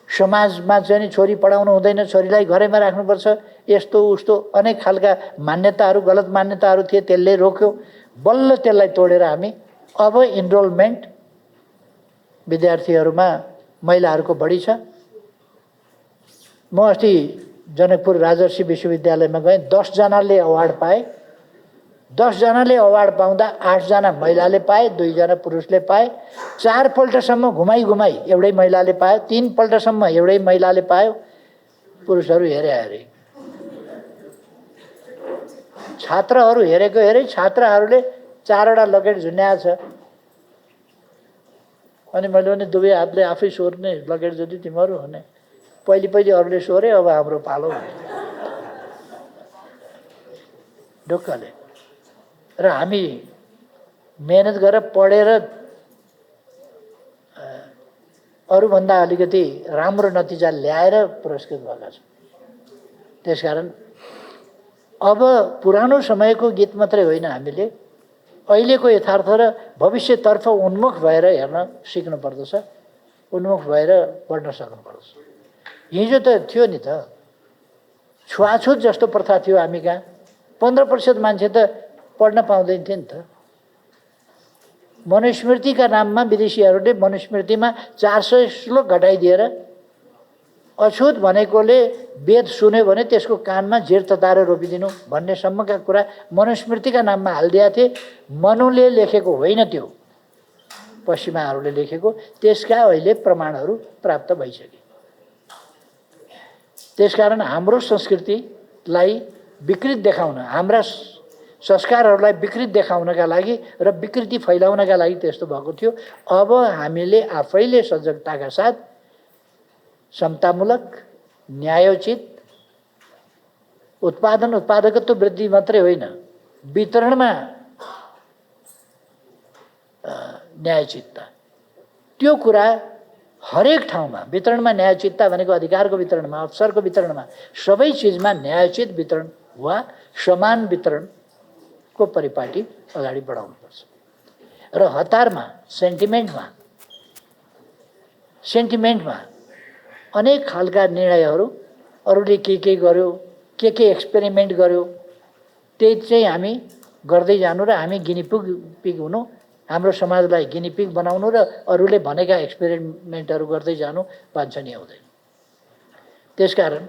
Speaker 1: समाजमा चाहिँ छोरी पढाउनु हुँदैन, छोरीलाई घरैमा राख्नुपर्छ, यस्तो उस्तो अनेक खालका मान्यताहरू, गलत मान्यताहरू थिए, त्यसले रोक्यो। बल्ल त्यसलाई तोडेर हामी अब इनरोलमेन्ट विद्यार्थीहरूमा महिलाहरूको बढी छ। म अस्ति जनकपुर राजर्षि विश्वविद्यालयमा गएँ, 10 जनाले अवार्ड पाए। 10 जनाले अवार्ड पाउँदा 8 जना महिलाले पाए, 2 जना पुरुषले पाए। 4 पल्टसम्म घुमाई एउटै महिलाले पायो, 3 पल्टसम्म एउटै महिलाले पायो। पुरुषहरू हेरे छात्रहरू हेरेको हेरे छात्राहरूले 4वटा लकेट झुन्याएको छ। अनि मैले भने दुवै हातले आफै सोर्ने लकेट जति तिमीहरू हुने। पहिले अरूले सोरे, अब हाम्रो पालो ढुक्कले। र हामी मेहनत गरेर पढेर अरूभन्दा अलिकति राम्रो नतिजा ल्याएर पुरस्कृत भएका छौँ। त्यसकारण अब पुरानो समयको गीत मात्रै होइन, हामीले अहिलेको यथार्थ र भविष्यतर्फ उन्मुख भएर हेर्न सिक्नुपर्दछ, उन्मुख भएर पढ्न सक्नुपर्दछ। हिजो त थियो नि त, छुवाछुत जस्तो प्रथा थियो हामी कहाँ। 15% मान्छे त पढ्न पाउँदैन थियो नि त। मनुस्मृतिका नाममा विदेशीहरूले मनुस्मृतिमा 400 श्लोक घटाइदिएर अछुत भनेकोले वेद सुन्यो भने त्यसको कानमा जेर तताएर रोपिदिनु भन्ने सम्मका कुरा मनुस्मृतिका नाममा हालिदिएका थिए। मनुले लेखेको होइन, त्यो पश्चिमाहरूले लेखेको। त्यसका अहिले प्रमाणहरू प्राप्त भइसके। त्यसकारण हाम्रो संस्कृतिलाई विकृत देखाउन, हाम्रा संस्कारहरूलाई विकृत देखाउनका लागि र विकृति फैलाउनका लागि त्यस्तो भएको थियो। अब हामीले आफैले सजगताका साथ समतामूलक, न्यायोचित उत्पादकत्व वृद्धि मात्रै होइन, वितरणमा न्यायचितता, त्यो कुरा हरेक ठाउँमा वितरणमा न्यायचितता भनेको अधिकारको वितरणमा, अवसरको वितरणमा, सबै चिजमा न्यायचित वितरण वा समान वितरणको परिपाटी अगाडि बढाउनुपर्छ। र हतारमा, सेन्टिमेन्टमा अनेक खालका निर्णयहरू अरूले के गर्यो, के एक्सपेरिमेन्ट गर्यो, त्यही चाहिँ हामी गर्दै जानु र हामी गिनीपिग हुनु, हाम्रो समाजलाई गिनीपिग बनाउनु र अरूले भनेका एक्सपेरिमेन्टहरू गर्दै जानु वाञ्छनीय हुँदैन। त्यसकारण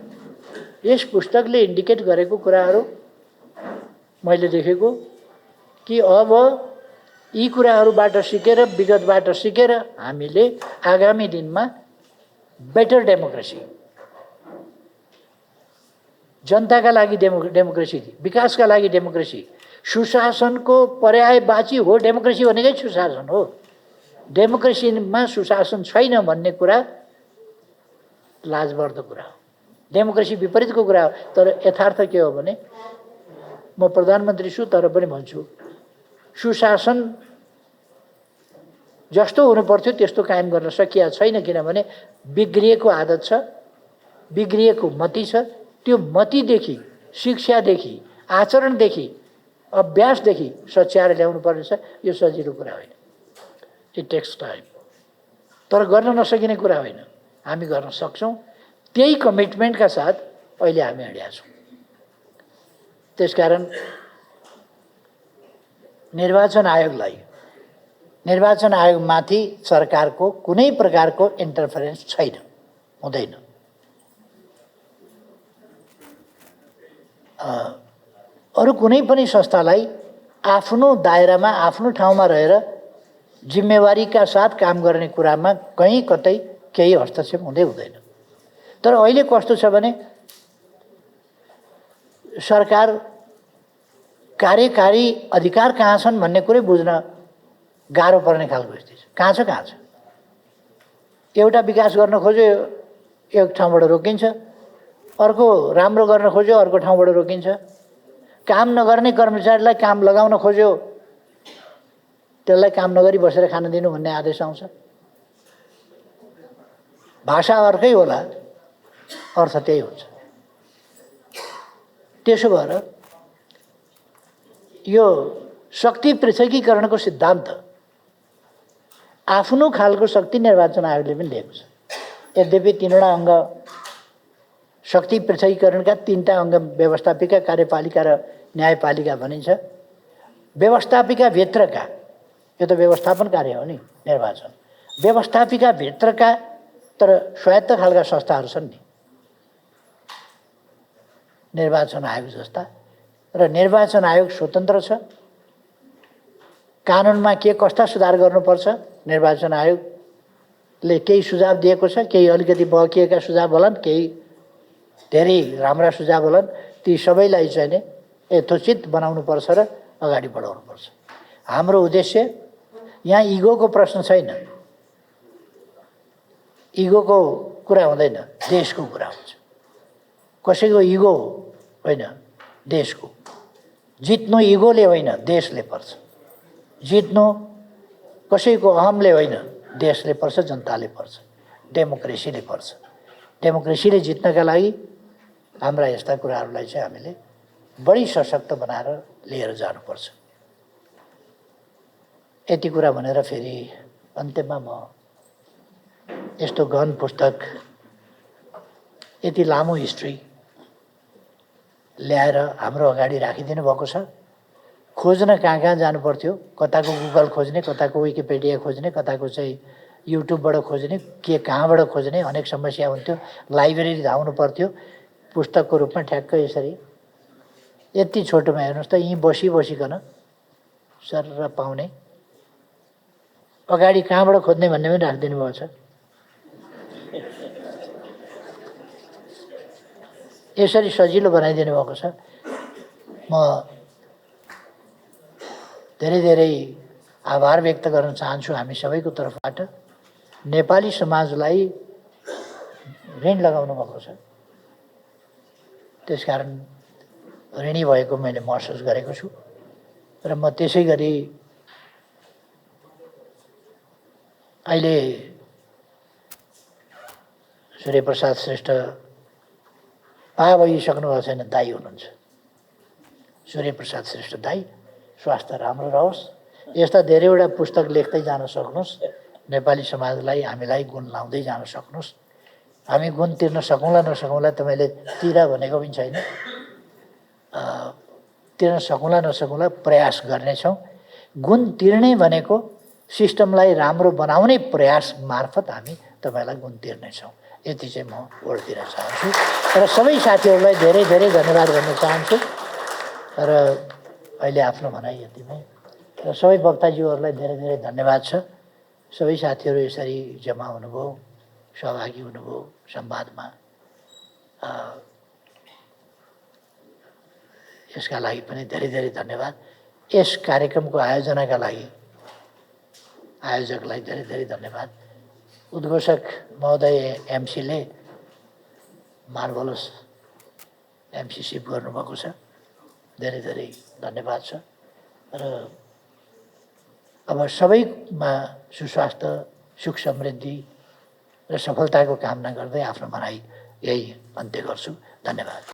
Speaker 1: यस पुस्तकले इन्डिकेट गरेको कुराहरू मैले देखेको कि अब यी कुराहरूबाट सिकेर, विगतबाट सिकेर हामीले आगामी दिनमा बेटर डेमोक्रेसी, जनताका लागि डेमोक्रेसी, विकासका लागि डेमोक्रेसी, सुशासनको पर्यायवाची हो। डेमोक्रेसी भनेकै सुशासन हो। डेमोक्रेसीमा सुशासन छैन भन्ने कुरा लाजमर्दो कुरा हो, डेमोक्रेसी विपरीतको कुरा हो। तर यथार्थ के हो भने, म प्रधानमन्त्री छु तर पनि भन्छु, सुशासन जस्तो हुनुपर्थ्यो त्यस्तो कायम गर्न सकिया छैन। किनभने बिग्रिएको आदत छ, बिग्रिएको मति छ। त्यो मतिदेखि, शिक्षादेखि, आचरणदेखि, अभ्यासदेखि सच्याएर ल्याउनु पर्नेछ। यो सजिलो कुरा होइन, इट टेक्स टाइम। तर गर्न नसकिने कुरा होइन, हामी गर्न सक्छौँ। त्यही कमिटमेन्टका साथ अहिले हामी हिँडेका छौँ। त्यसकारण निर्वाचन आयोगमाथि सरकारको कुनै प्रकारको इन्टरफेरेन्स छैन, हुँदैन। अरू कुनै पनि संस्थालाई आफ्नो दायरामा, आफ्नो ठाउँमा रहेर जिम्मेवारीका साथ काम गर्ने कुरामा कहीँ कतै केही हस्तक्षेप हुँदैन। तर अहिले कस्तो छ भने, सरकार कार्यकारी अधिकार कहाँ छन् भन्ने कुरै बुझ्न गाह्रो पर्ने खालको स्थिति छ। कहाँ छ? एउटा विकास गर्न खोज्यो एक ठाउँबाट रोकिन्छ, अर्को राम्रो गर्न खोज्यो अर्को ठाउँबाट रोकिन्छ। काम नगर्ने कर्मचारीलाई काम लगाउन खोज्यो, त्यसलाई काम नगरी बसेर खान दिनु भन्ने आदेश आउँछ। भाषा अर्कै होला, अर्थ त्यही हुन्छ। त्यसो भएर यो शक्ति पृथकीकरणको सिद्धान्त आफ्नो खालको शक्ति निर्वाचन आयोगले पनि लिएको छ। यद्यपि 3वटा अङ्ग शक्ति पृथकीकरणका 3टा अङ्ग व्यवस्थापिका, कार्यपालिका र न्यायपालिका भनिन्छ। व्यवस्थापिका भित्रका, यो त व्यवस्थापन कार्य हो नि निर्वाचन, व्यवस्थापिका भित्रका तर स्वायत्त खालका संस्थाहरू छन् नि निर्वाचन आयोग जस्ता, र निर्वाचन आयोग स्वतन्त्र छ। कानुनमा के कस्ता सुधार गर्नुपर्छ निर्वाचन आयोगले केही सुझाव दिएको छ, केही अलिकति बकिएका सुझाव होलान्, केही धेरै राम्रा सुझाव होलान्, ती सबैलाई चाहिँ नि यथोचित बनाउनुपर्छ र अगाडि बढाउनुपर्छ। हाम्रो उद्देश्य यहाँ इगोको प्रश्न छैन, इगोको कुरा हुँदैन, देशको कुरा हुन्छ। कसैको इगो होइन, देशको जित्नु इगोले होइन, देशले पर्छ। जित्नु कसैको अहमले होइन, देशले पर्छ, जनताले पर्छ, डेमोक्रेसीले पर्छ। डेमोक्रेसीले जित्नका लागि हाम्रा यस्ता कुराहरूलाई चाहिँ हामीले बढी सशक्त बनाएर लिएर जानुपर्छ। यति कुरा भनेर फेरि अन्त्यमा म यस्तो गहन पुस्तक, यति लामो हिस्ट्री ल्याएर हाम्रो अगाडि राखिदिनु भएको छ। खोज्न कहाँ कहाँ जानु पर्थ्यो, कताको गुगल खोज्ने, कताको विकिपिडिया खोज्ने, कताको चाहिँ युट्युबबाट खोज्ने, के कहाँबाट खोज्ने, अनेक समस्या हुन्थ्यो। लाइब्रेरी धाउनु पर्थ्यो पुस्तकको रूपमा ठ्याक्क यसरी। यति छोटोमा हेर्नुहोस् त, यहीँ बसिकन सर पाउने। अगाडि कहाँबाट खोज्ने भन्ने पनि राखिदिनु भएको छ। यसरी सजिलो बनाइदिनु भएको छ। म धेरै धेरै आभार व्यक्त गर्न चाहन्छु हामी सबैको तर्फबाट। नेपाली समाजलाई ऋण लगाउनु भएको छ, त्यसकारण ऋणी भएको मैले महसुस गरेको छु। र म त्यसै गरी अहिले सूर्यप्रसाद श्रेष्ठ पा भइसक्नु भएको छैन, दाई हुनुहुन्छ। सूर्यप्रसाद श्रेष्ठ दाई, स्वास्थ्य राम्रो रहोस्। यस्ता धेरैवटा पुस्तक लेख्दै जान सक्नुहोस्, नेपाली समाजलाई हामीलाई गुण लाउँदै जान सक्नुहोस्। हामी गुण तिर्न सकौँला नसकौँला तपाईँले तिर भनेको पनि छैन, तिर्न सकौँला नसकौँला प्रयास गर्नेछौँ। गुण तिर्ने भनेको सिस्टमलाई राम्रो बनाउने प्रयास मार्फत हामी तपाईँलाई गुण तिर्नेछौँ। यति चाहिँ म वोट दिन चाहन्छु र सबै साथीहरूलाई धेरै धेरै धन्यवाद भन्न चाहन्छु। र अहिले आफ्नो भनाइ यतिमै, र सबै वक्ताज्यूहरूलाई धेरै धेरै धन्यवाद छ। सबै साथीहरू यसरी जम्मा हुनुभयो, सहभागी हुनुभयो संवादमा, यसका लागि पनि धेरै धेरै धन्यवाद। यस कार्यक्रमको आयोजनाका लागि आयोजकलाई धेरै धेरै धन्यवाद। उद्घोषक महोदय एमसीले मार्भलस एमसीसिप गर्नुभएको छ, धेरै धेरै धन्यवाद छ। र अब सबैमा सुस्वास्थ्य, सुख समृद्धि र सफलताको कामना गर्दै आफ्नो भनाइ यही अन्त्य गर्छु। धन्यवाद।